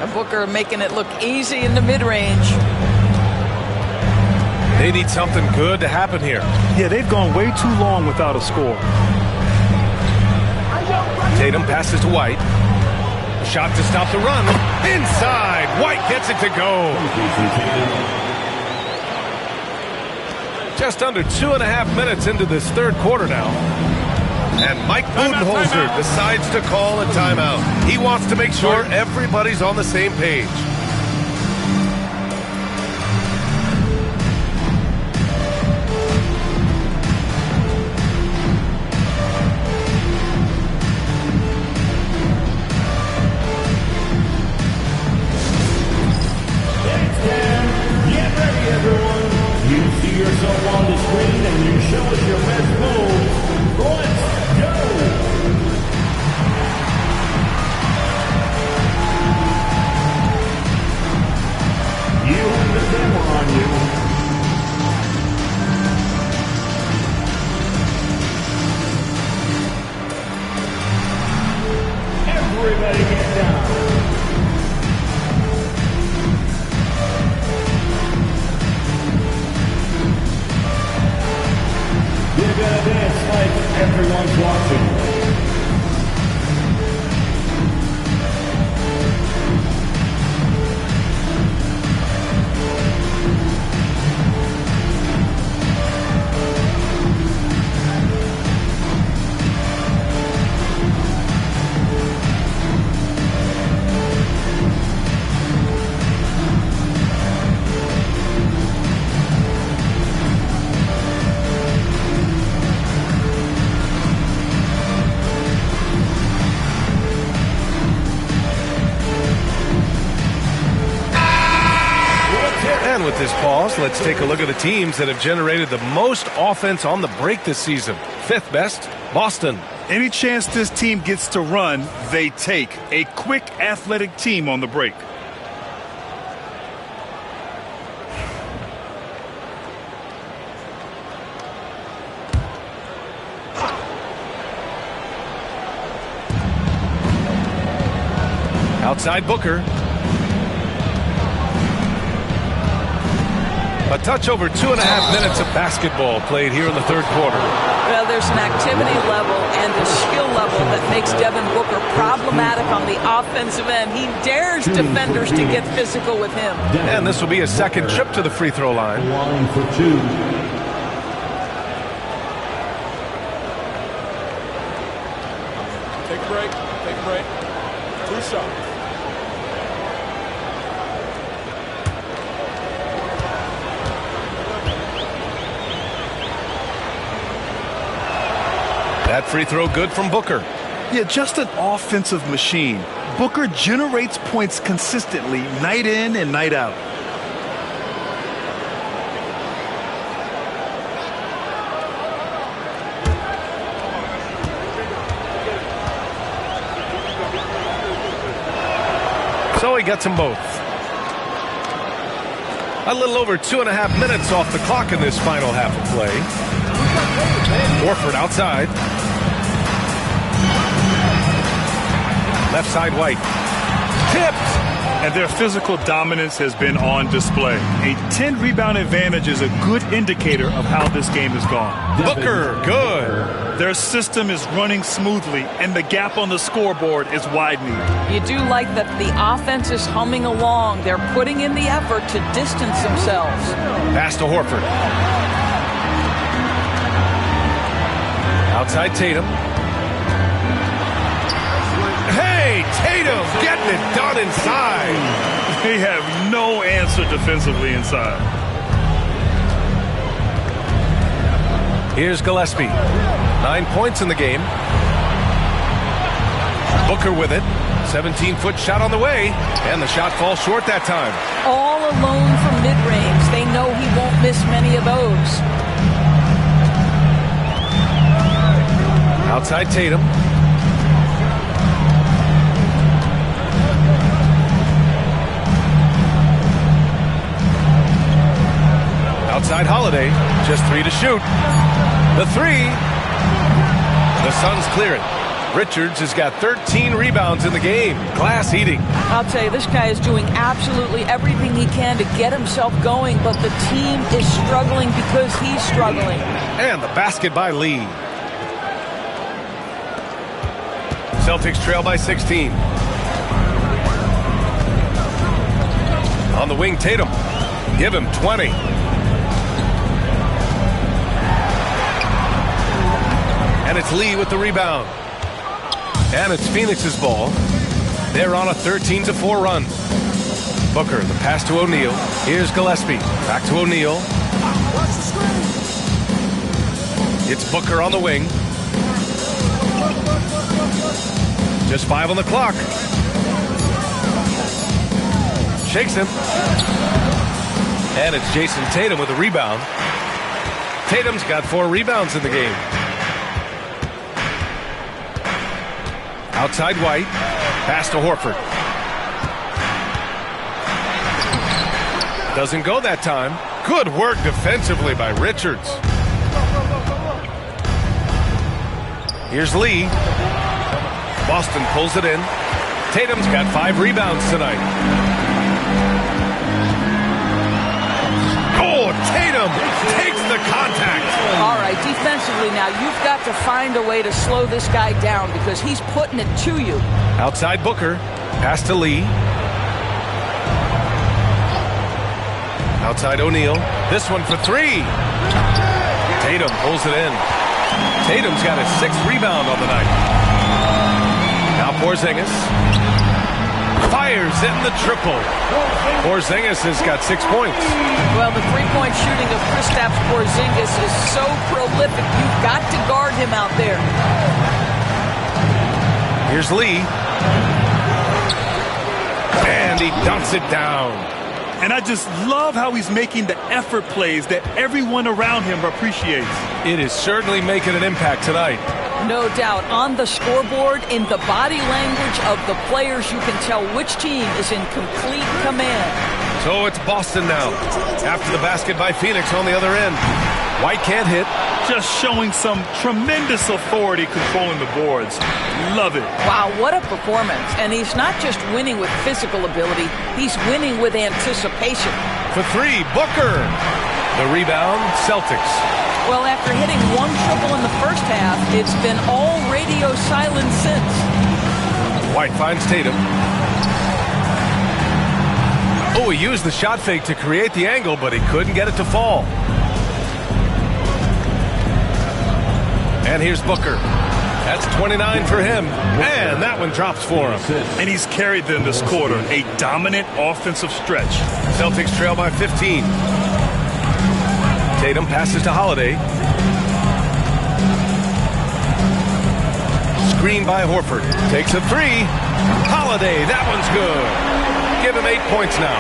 And Booker making it look easy in the mid-range. They need something good to happen here. Yeah, they've gone way too long without a score. Tatum passes to White. Shot to stop the run. Inside. White gets it to go. Just under 2.5 minutes into this third quarter now. And Mike Budenholzer decides to call a timeout. He wants to make sure everybody's on the same page. Yourself on the screen and you show us your best moves. Let's go! You have the camera on you. Everybody get down. You're gonna dance like everyone's watching. And with this pause, let's take a look at the teams that have generated the most offense on the break this season. 5th best, Boston. Any chance this team gets to run, they take. A quick, athletic team on the break. Outside Booker. A touch over 2.5 minutes of basketball played here in the third quarter. Well, there's an activity level and a skill level that makes Devin Booker problematic on the offensive end. He dares defenders to get physical with him. And this will be a second trip to the free throw line. Line for 2. Take a break. Take a break. 2 shots. That free throw good from Booker. Yeah, just an offensive machine. Booker generates points consistently, night in and night out. So he gets them both. A little over 2.5 minutes off the clock in this final half of play. Horford outside. Left side White. Tipped. And their physical dominance has been on display. A 10-rebound advantage is a good indicator of how this game has gone. Booker, good. Their system is running smoothly, and the gap on the scoreboard is widening. You do like that the offense is humming along. They're putting in the effort to distance themselves. Pass to Horford. Outside Tatum. Hey, Tatum getting it done inside. They have no answer defensively inside. Here's Gillespie. 9 points in the game. Booker with it. 17-foot shot on the way. And the shot falls short that time. All alone from mid-range. They know he won't miss many of those. Outside Tatum. Outside Holiday, just 3 to shoot. The 3. The Suns clear it. Richards has got 13 rebounds in the game. Glass eating. I'll tell you, this guy is doing absolutely everything he can to get himself going, but the team is struggling because he's struggling. And the basket by Lee. Celtics trail by 16. On the wing, Tatum. Give him 20. And it's Lee with the rebound. And it's Phoenix's ball. They're on a 13-4 run. Booker, the pass to O'Neal. Here's Gillespie. Back to O'Neal. It's Booker on the wing. Just 5 on the clock. Shakes him. And it's Jason Tatum with a rebound. Tatum's got 4 rebounds in the game. Outside White. Pass to Horford. Doesn't go that time. Good work defensively by Richards. Here's Lee. Boston pulls it in. Tatum's got 5 rebounds tonight. Oh, Tatum takes the contact. All right, defensively now, you've got to find a way to slow this guy down because he's putting it to you. Outside Booker. Pass to Lee. Outside O'Neal. This one for 3. Tatum pulls it in. Tatum's got his 6th rebound on the night. Now Porzingis fires in the triple. Porzingis has got 6 points. Well, the three-point shooting of Kristaps Porzingis is so prolific. You've got to guard him out there. Here's Lee. And he dunks it down. And I just love how he's making the effort plays that everyone around him appreciates. It is certainly making an impact tonight. No doubt. On the scoreboard, in the body language of the players, you can tell which team is in complete command. So it's Boston now. After the basket by Phoenix on the other end. White can't hit. Just showing some tremendous authority controlling the boards. Love it. Wow, what a performance. And he's not just winning with physical ability, he's winning with anticipation. For 3, Booker. The rebound, Celtics. Well, after hitting 1 triple in the first half, it's been all radio silence since. White finds Tatum. Oh, he used the shot fake to create the angle, but he couldn't get it to fall. And here's Booker. That's 29 for him. And that one drops for him. And he's carried them this quarter. A dominant offensive stretch. Celtics trail by 15. Tatum passes to Holiday. Screen by Horford. Takes a 3. Holiday, that one's good. Give him 8 points now.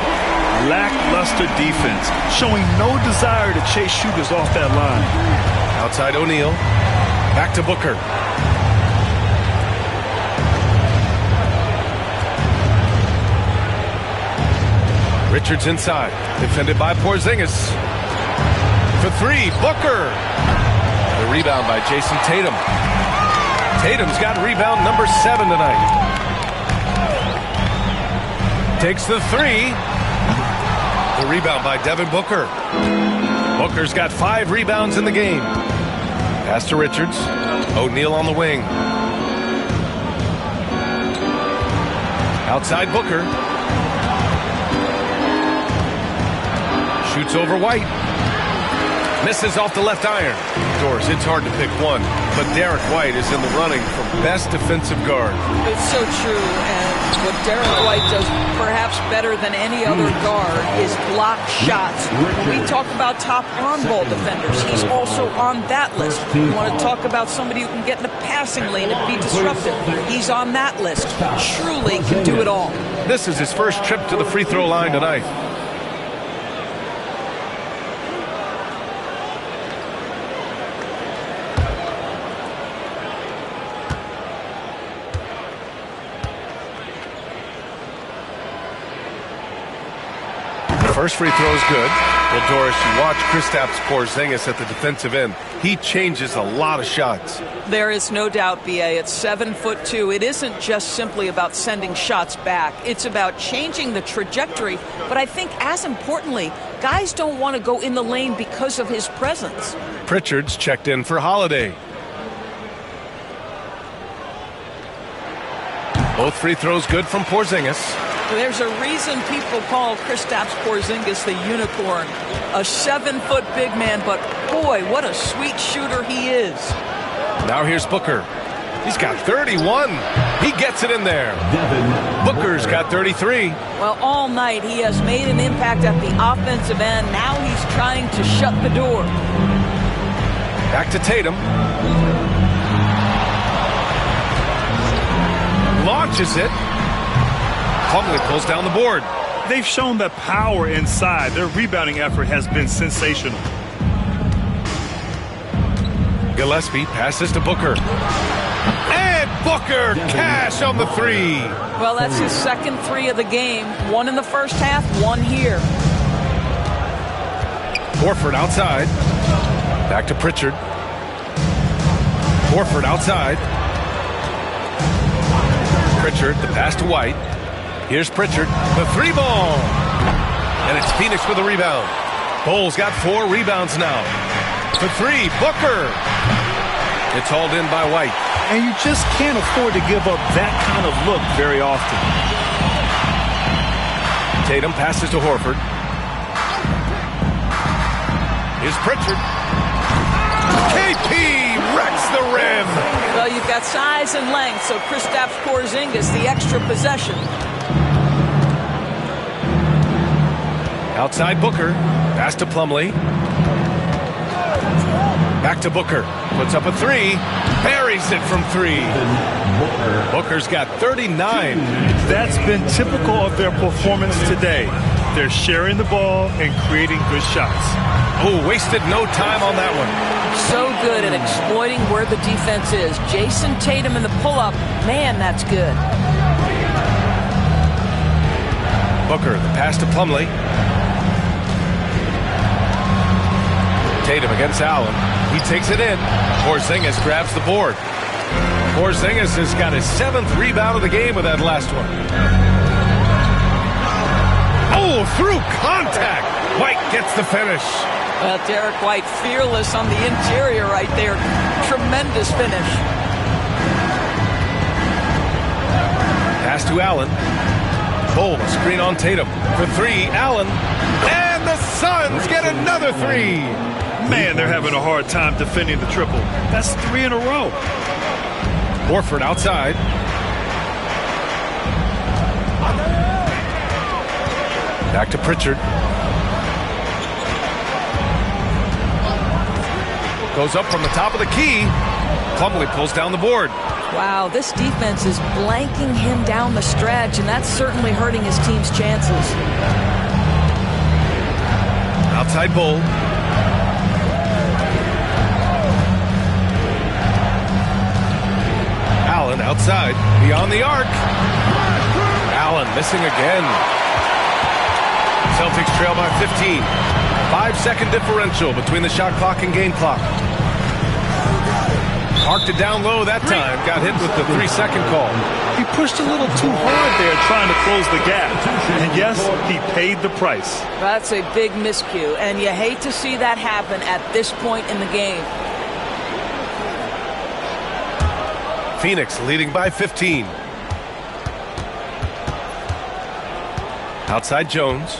Lackluster defense, showing no desire to chase shooters off that line. Outside O'Neal. Back to Booker. Richards inside. Defended by Porzingis. For 3, Booker. The rebound by Jason Tatum. Tatum's got rebound number 7 tonight. Takes the three. The rebound by Devin Booker. Booker's got 5 rebounds in the game. Pass to Richards. O'Neal on the wing. Outside Booker. Shoots over White. Misses off the left iron. Doris, it's hard to pick one, but Derek White is in the running for best defensive guard. It's so true, and what Derek White does perhaps better than any other guard is block shots. When we talk about top on-ball defenders, he's also on that list. We want to talk about somebody who can get in the passing lane and be disruptive. He's on that list. Truly can do it all. This is his first trip to the free throw line tonight. First free throw is good. Well, Doris, you watch Kristaps Porzingis at the defensive end. He changes a lot of shots. There is no doubt, B.A. At 7'2", it isn't just simply about sending shots back. It's about changing the trajectory. But I think, as importantly, guys don't want to go in the lane because of his presence. Pritchard's checked in for Holiday. Both free throws good from Porzingis. There's a reason people call Kristaps Porzingis the unicorn. A 7-foot big man, but boy, what a sweet shooter he is. Now here's Booker. He's got 31. He gets it in there. Booker's got 33. Well, all night he has made an impact at the offensive end. Now he's trying to shut the door. Back to Tatum. Launches it. Plumlee pulls down the board. They've shown that power inside. Their rebounding effort has been sensational. Gillespie passes to Booker. And Booker cash on the three. Well, that's his second three of the game. One in the first half, one here. Horford outside. Back to Pritchard. Horford outside. Pritchard, the pass to White. Here's Pritchard, the three ball. And it's Phoenix with a rebound. Bulls got 4 rebounds now. The three, Booker. It's hauled in by White. And you just can't afford to give up that kind of look very often. Tatum passes to Horford. Here's Pritchard. KP wrecks the rim. Well, you've got size and length, so Kristaps Porzingis, the extra possession. Outside Booker. Pass to Plumlee. Back to Booker. Puts up a three. Buries it from 3. Booker's got 39. That's been typical of their performance today. They're sharing the ball and creating good shots. Oh, wasted no time on that one. So good at exploiting where the defense is. Jason Tatum in the pull-up. Man, that's good. Booker, the pass to Plumlee. Tatum against Allen. He takes it in. Porzingis grabs the board. Porzingis has got his 7th rebound of the game with that last one. Oh, through contact. White gets the finish. Well, Derek White fearless on the interior right there. Tremendous finish. Pass to Allen. Bull, a screen on Tatum. For 3, Allen. And the Suns get another 3. Man, they're having a hard time defending the triple. That's 3 in a row. Horford outside. Back to Pritchard. Goes up from the top of the key. Plumlee pulls down the board. Wow, this defense is blanking him down the stretch, and that's certainly hurting his team's chances. Outside Bull. Allen outside, beyond the arc. Allen missing again. Celtics trail by 15. 5-second differential between the shot clock and game clock. Parked it down low that time. Got hit with the 3-second call. He pushed a little too hard there trying to close the gap. And yes, he paid the price. That's a big miscue, and you hate to see that happen at this point in the game. Phoenix leading by 15. Outside Jones.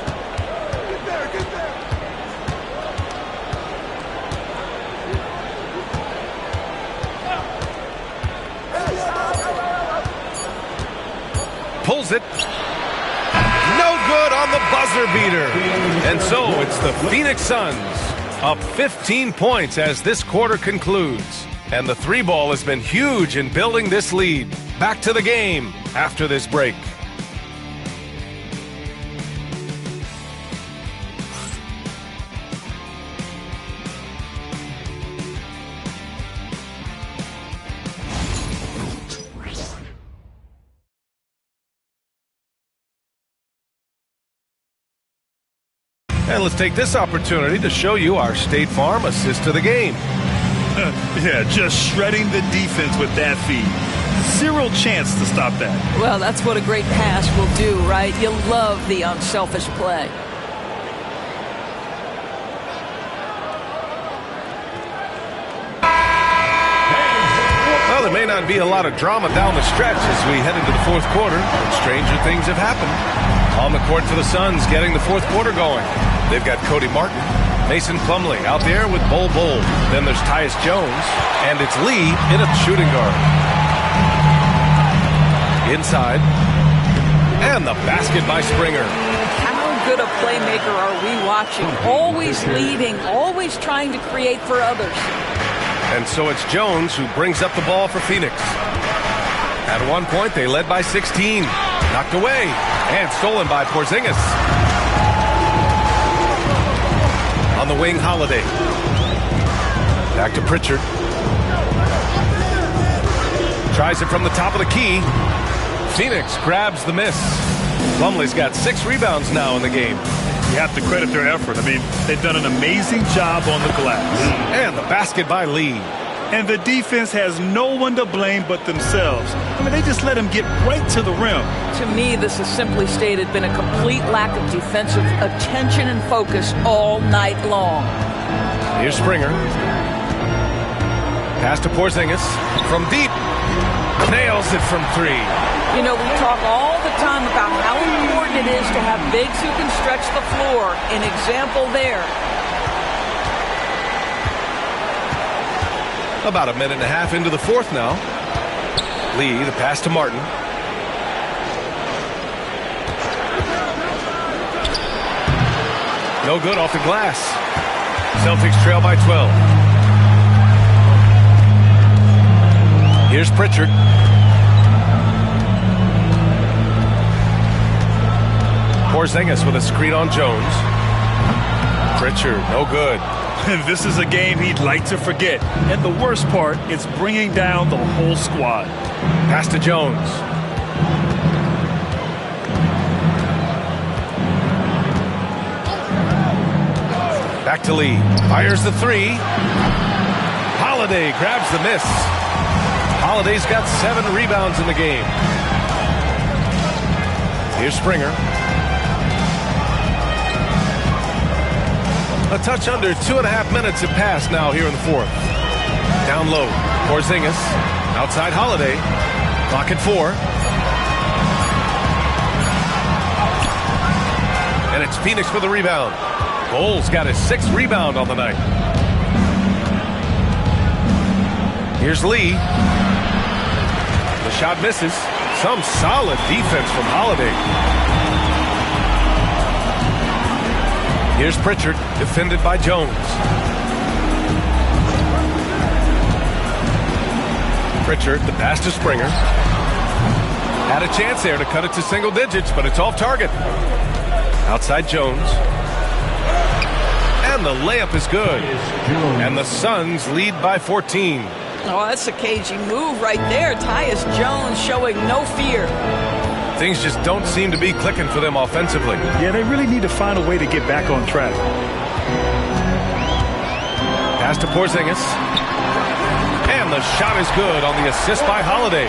Pulls it. No good on the buzzer beater. And so it's the Phoenix Suns up 15 points as this quarter concludes. And the three ball has been huge in building this lead. Back to the game after this break. And let's take this opportunity to show you our State Farm assist to the game. Yeah, just shredding the defense with that feed. Zero chance to stop that. Well, that's what a great pass will do, right? You love the unselfish play. Well, there may not be a lot of drama down the stretch as we head into the fourth quarter, but stranger things have happened. On the court for the Suns, getting the fourth quarter going. They've got Cody Martin, Mason Plumlee out there with Bol Bol. Then there's Tyus Jones, and it's Lee in a shooting guard. Inside, and the basket by Springer. How good a playmaker are we watching? Always leading, always trying to create for others. And so it's Jones who brings up the ball for Phoenix. At one point, they led by 16. Knocked away and stolen by Porzingis. On the wing, Holiday. Back to Pritchard. Tries it from the top of the key. Phoenix grabs the miss. Plumlee's got 6 rebounds now in the game. You have to credit their effort. I mean, they've done an amazing job on the glass. And the basket by Lee. And the defense has no one to blame but themselves. I mean, they just let him get right to the rim. To me, this has simply stated been a complete lack of defensive attention and focus all night long. Here's Springer. Pass to Porzingis. From deep. Nails it from 3. You know, we talk all the time about how important it is to have bigs who can stretch the floor. An example there. About a minute and a half into the fourth now. Lee, the pass to Martin. No good off the glass. Celtics trail by 12. Here's Pritchard. Porzingis with a screen on Jones. Pritchard, no good. This is a game he'd like to forget. And the worst part, it's bringing down the whole squad. Pass to Jones. Back to Lee. Fires the 3. Holiday grabs the miss. Holiday's got 7 rebounds in the game. Here's Springer. A touch under 2.5 minutes have passed now here in the fourth. Down low, Porzingis. Outside Holiday. Clock at 4. And it's Phoenix for the rebound. Bol's got his 6th rebound on the night. Here's Lee. The shot misses. Some solid defense from Holiday. Here's Pritchard, defended by Jones. Pritchard, the pass to Springer. Had a chance there to cut it to single digits, but it's off target. Outside Jones. And the layup is good. And the Suns lead by 14. Oh, that's a cagey move right there. Tyus Jones showing no fear. Things just don't seem to be clicking for them offensively. Yeah, they really need to find a way to get back on track. Pass to Porzingis. And the the shot is good on the assist by Holiday.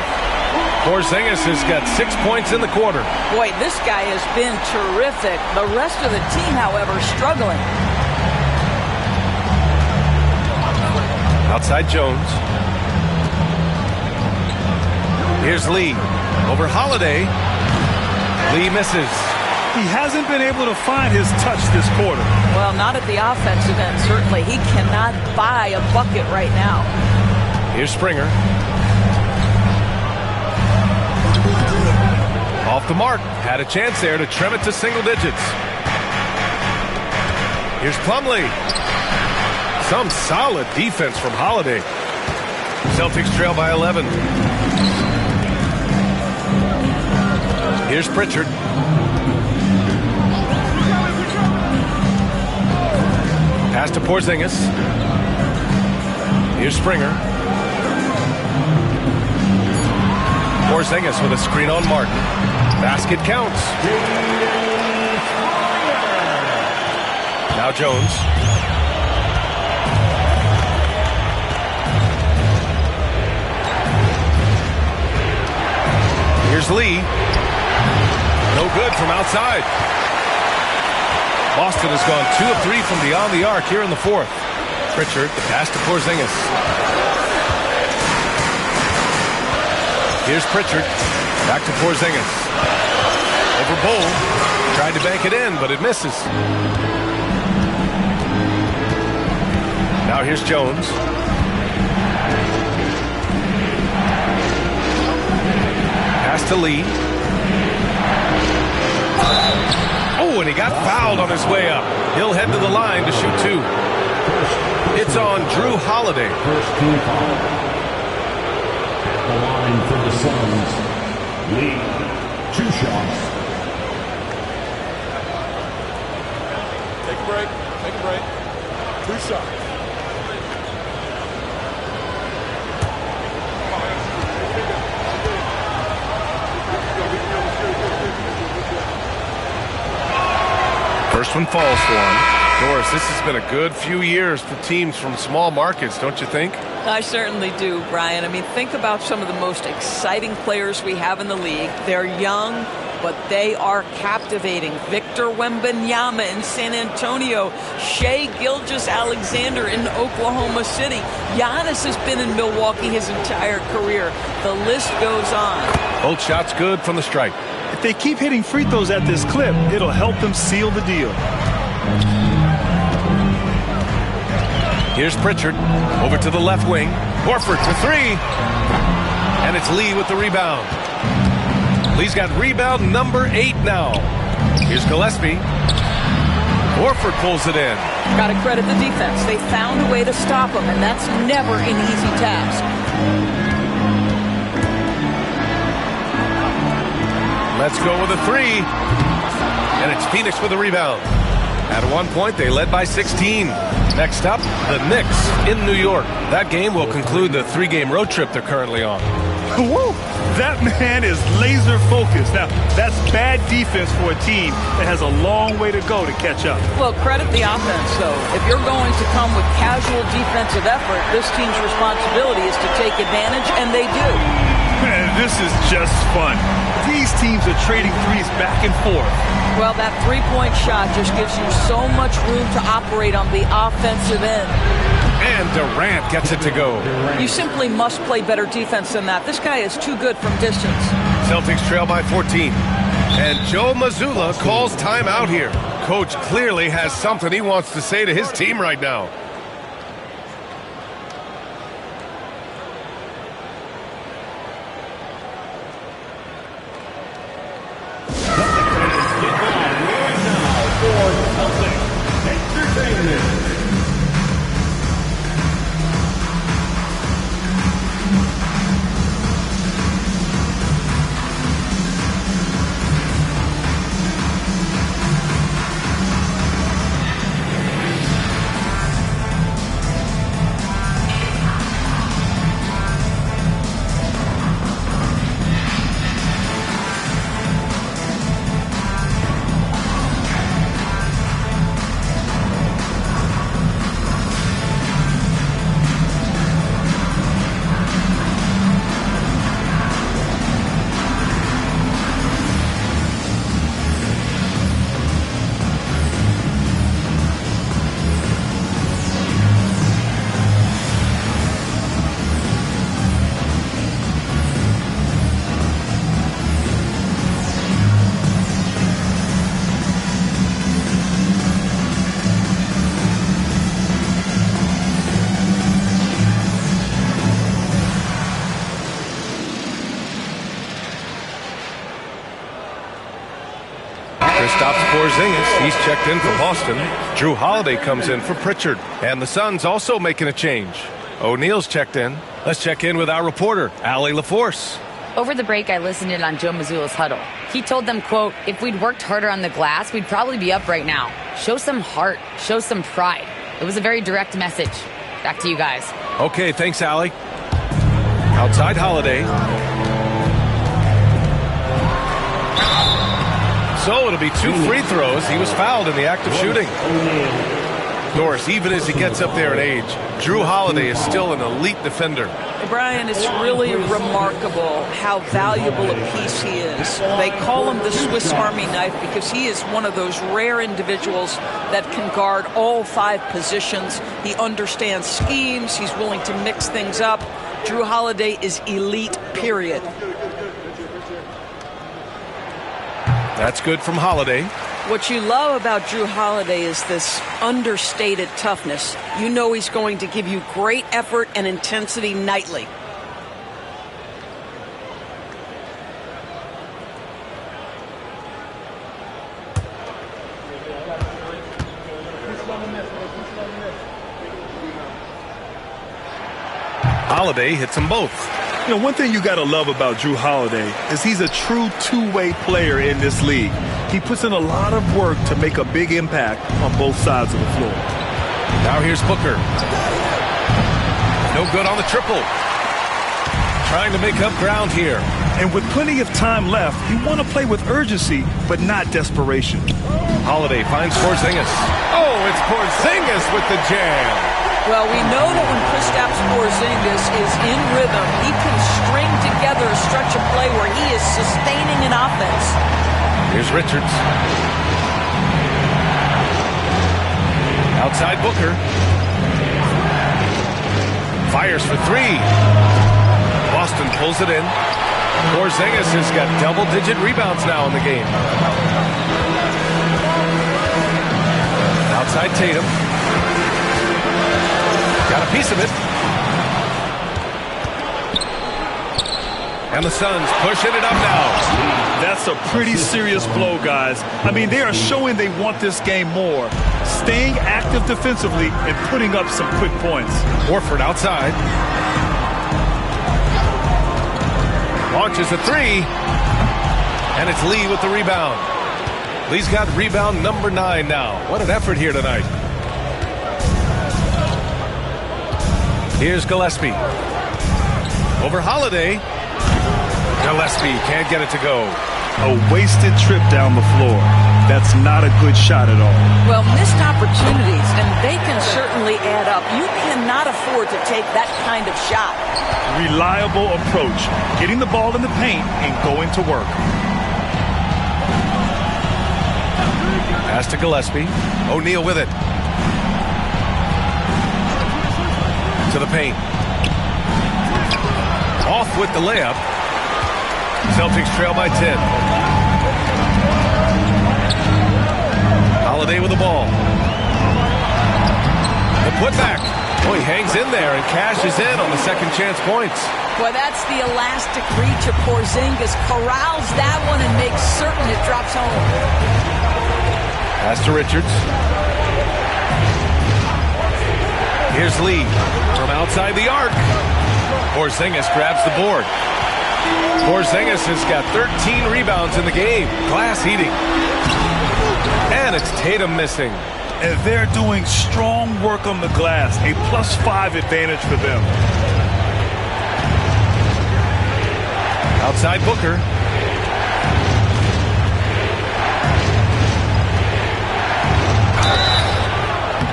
Porzingis has got 6 points in the quarter. Boy, this guy has been terrific. The rest of the team, however, struggling. Outside Jones. Here's Lee. Over Holiday. Lee misses. He hasn't been able to find his touch this quarter. Well, not at the offensive end, certainly. He cannot buy a bucket right now. Here's Springer. Off the mark. Had a chance there to trim it to single digits. Here's Plumlee. Some solid defense from Holiday. Celtics trail by 11. Here's Pritchard. Pass to Porzingis. Here's Springer. Porzingis with a screen on Martin. Basket counts. Now Jones. Here's Lee. No good from outside. Boston has gone 2 of 3 from beyond the arc here in the fourth. Pritchard, the pass to Porzingis. Here's Pritchard. Back to Porzingis. Over Bull. Tried to bank it in, but it misses. Now here's Jones. Pass to Lee. Oh, and he got fouled on his way up. He'll head to the line to shoot 2. It's on Drew Holiday. First team foul. The line for the Suns. Lee, 2 shots. Take a break. Take a break. 2 shots. First one falls for him. Doris, this has been a good few years for teams from small markets, don't you think? I certainly do, Brian. I mean, think about some of the most exciting players we have in the league. They're young, but they are captivating. Victor Wembanyama in San Antonio. Shai Gilgeous-Alexander in Oklahoma City. Giannis has been in Milwaukee his entire career. The list goes on. Both shots good from the stripe. If they keep hitting free throws at this clip, it'll help them seal the deal. Here's Pritchard. Over to the left wing. Horford for 3. And it's Lee with the rebound. Lee's got rebound number 8 now. Here's Gillespie. Horford pulls it in. Got to credit the defense. They found a way to stop him, and that's never an easy task. Let's go with a 3. And it's Phoenix with the rebound. At one point, they led by 16. Next up, the Knicks in New York. That game will conclude the 3-game road trip they're currently on. Woo! That man is laser focused. Now, that's bad defense for a team that has a long way to go to catch up. Well, credit the offense, though. If you're going to come with casual defensive effort, this team's responsibility is to take advantage, and they do. Man, this is just fun. These teams are trading threes back and forth. Well, that three-point shot just gives you so much room to operate on the offensive end. And Durant gets it to go. You simply must play better defense than that. This guy is too good from distance. Celtics trail by 14. And Joe Mazzulla calls timeout here. Coach clearly has something he wants to say to his team right now. Kristaps Porzingis, he's checked in for Boston. Drew Holiday comes in for Pritchard. And the Suns also making a change. O'Neal's checked in. Let's check in with our reporter, Allie LaForce. Over the break, I listened in on Joe Mazzulla's huddle. He told them, quote, if we'd worked harder on the glass, we'd probably be up right now. Show some heart. Show some pride. It was a very direct message. Back to you guys. Okay, thanks, Allie. Outside Holiday. So it'll be 2 free throws. He was fouled in the act of shooting. Doris, even as he gets up there in age, Drew Holiday is still an elite defender. Brian, it's really remarkable how valuable a piece he is. They call him the Swiss Army knife because he is one of those rare individuals that can guard all 5 positions. He understands schemes. He's willing to mix things up. Drew Holiday is elite, period. That's good from Holiday. What you love about Drew Holiday is this understated toughness. You know he's going to give you great effort and intensity nightly. Holiday hits them both. You know, one thing you got to love about Drew Holiday is he's a true two-way player in this league. He puts in a lot of work to make a big impact on both sides of the floor. Now here's Booker. No good on the triple. Trying to make up ground here. And with plenty of time left, you want to play with urgency, but not desperation. Holiday finds Porzingis. Oh, it's Porzingis with the jam. Well, we know that when Kristaps Porzingis is in rhythm, he can string together a stretch of play where he is sustaining an offense. Here's Richards. Outside Booker. Fires for 3. Boston pulls it in. Porzingis has got double-digit rebounds now in the game. Outside Tatum. Got a piece of it. And the Suns pushing it up now. That's a pretty serious blow, guys. I mean, they are showing they want this game more. Staying active defensively and putting up some quick points. Horford outside. Launches a 3. And it's Lee with the rebound. Lee's got rebound number 9 now. What an effort here tonight. Here's Gillespie. Over Holiday. Gillespie can't get it to go. A wasted trip down the floor. That's not a good shot at all. Well, missed opportunities, and they can certainly add up. You cannot afford to take that kind of shot. Reliable approach. Getting the ball in the paint and going to work. Pass to Gillespie. O'Neal with it. To the paint. Off with the layup. Celtics trail by 10. Holiday with the ball. The putback. Oh, he hangs in there and cashes in on the second chance points. Well, that's the elastic reach of Porzingis. Corrals that one and makes certain it drops home. Pass to Richards. Here's Lee from outside the arc. Porzingis grabs the board. Porzingis has got 13 rebounds in the game. Glass heating. And it's Tatum missing. And they're doing strong work on the glass. A +5 advantage for them. Outside Booker.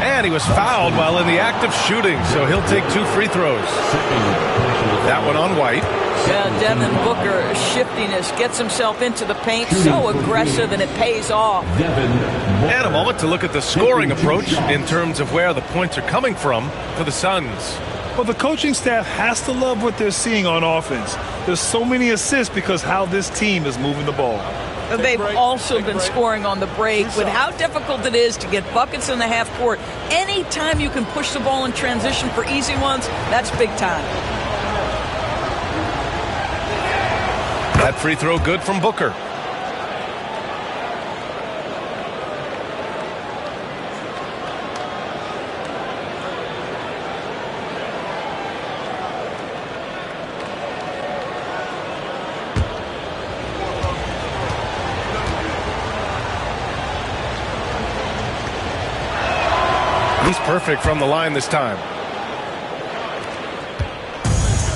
And he was fouled while in the act of shooting, so he'll take 2 free throws. That one on White. Yeah, Devin Booker, shiftiness, gets himself into the paint, so aggressive, and it pays off. And a moment to look at the scoring approach in terms of where the points are coming from for the Suns. Well, the coaching staff has to love what they're seeing on offense. There's so many assists because how this team is moving the ball. They've also been scoring on the break with how difficult it is to get buckets in the half court. Anytime you can push the ball in transition for easy ones, that's big time. That free throw good from Booker. He's perfect from the line this time.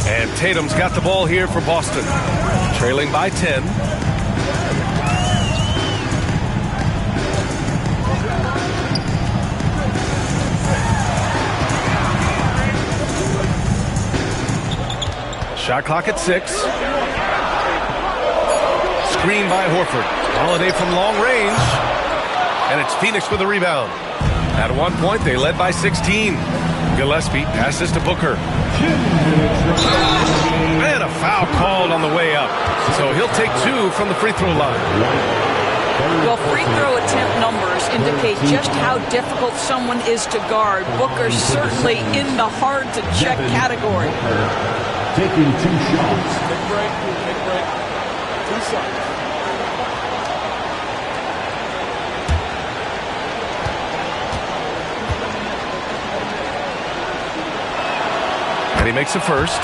And Tatum's got the ball here for Boston. Trailing by 10. Shot clock at 6. Screen by Horford. Holiday from long range. And it's Phoenix with a rebound. At one point, they led by 16. Gillespie passes to Booker. And a foul called on the way up. So he'll take 2 from the free throw line. Well, free throw attempt numbers indicate just how difficult someone is to guard. Booker's certainly in the hard-to-check category. Taking 2 shots. Big break. 2 shots. And he makes the first.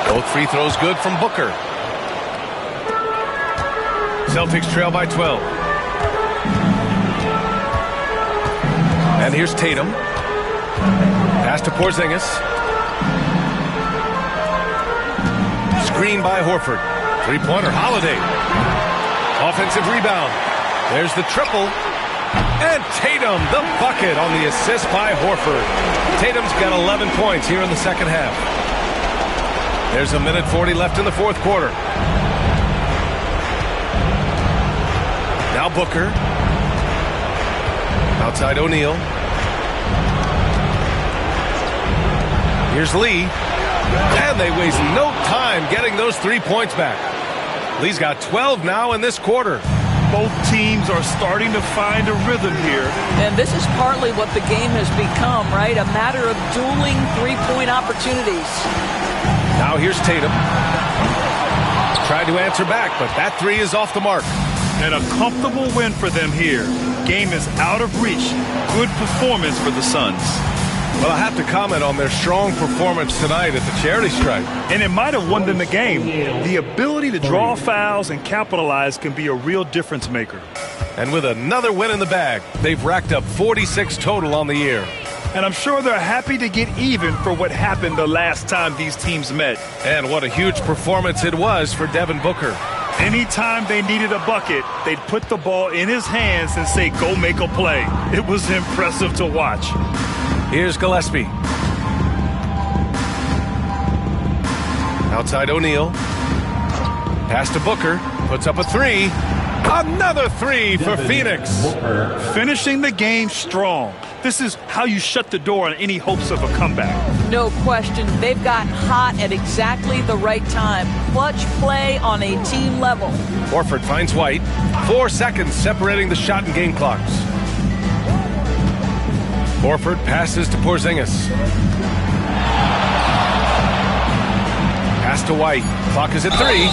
Both free throws good from Booker. Celtics trail by 12. And here's Tatum. Pass to Porzingis. Screen by Horford. Three-pointer, Holiday. Offensive rebound. There's the triple. And Tatum, the bucket on the assist by Horford. Tatum's got 11 points here in the second half. There's a minute 40 left in the fourth quarter. Now Booker. Outside O'Neal. Here's Lee. And they waste no time getting those 3 points back. Lee's got 12 now in this quarter. Both teams are starting to find a rhythm here. And this is partly what the game has become, right? A matter of dueling three-point opportunities. Now here's Tatum. Tried to answer back, but that 3 is off the mark. And a comfortable win for them here. Game is out of reach. Good performance for the Suns. Well, I have to comment on their strong performance tonight at the charity stripe. And it might have won them the game. The ability to draw fouls and capitalize can be a real difference maker. And with another win in the bag, they've racked up 46 total on the year. And I'm sure they're happy to get even for what happened the last time these teams met. And what a huge performance it was for Devin Booker. Anytime they needed a bucket, they'd put the ball in his hands and say, go make a play. It was impressive to watch. Here's Gillespie. Outside O'Neal. Pass to Booker. Puts up a 3. Another 3 for Phoenix. Finishing the game strong. This is how you shut the door on any hopes of a comeback. No question. They've gotten hot at exactly the right time. Clutch play on a team level. Horford finds White. 4 seconds separating the shot and game clocks. Horford passes to Porzingis. Pass to White. Clock is at 3.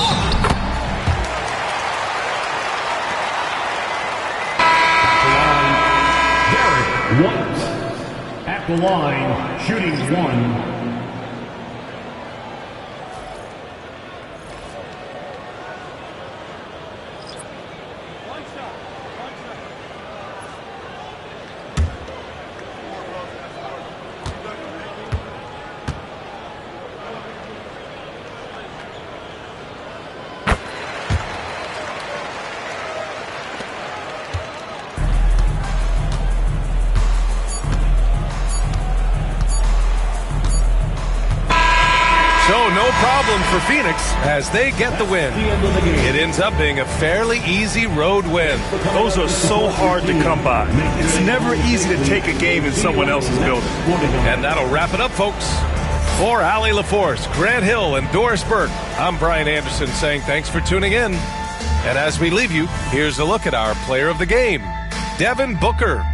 White at the line, shooting 1. No problem for Phoenix as they get the win. It ends up being a fairly easy road win. Those are so hard to come by. It's never easy to take a game in someone else's building. And that'll wrap it up, folks. For Allie LaForce, Grant Hill, and Doris Burke, I'm Brian Anderson saying thanks for tuning in. And as we leave you, here's a look at our player of the game, Devin Booker.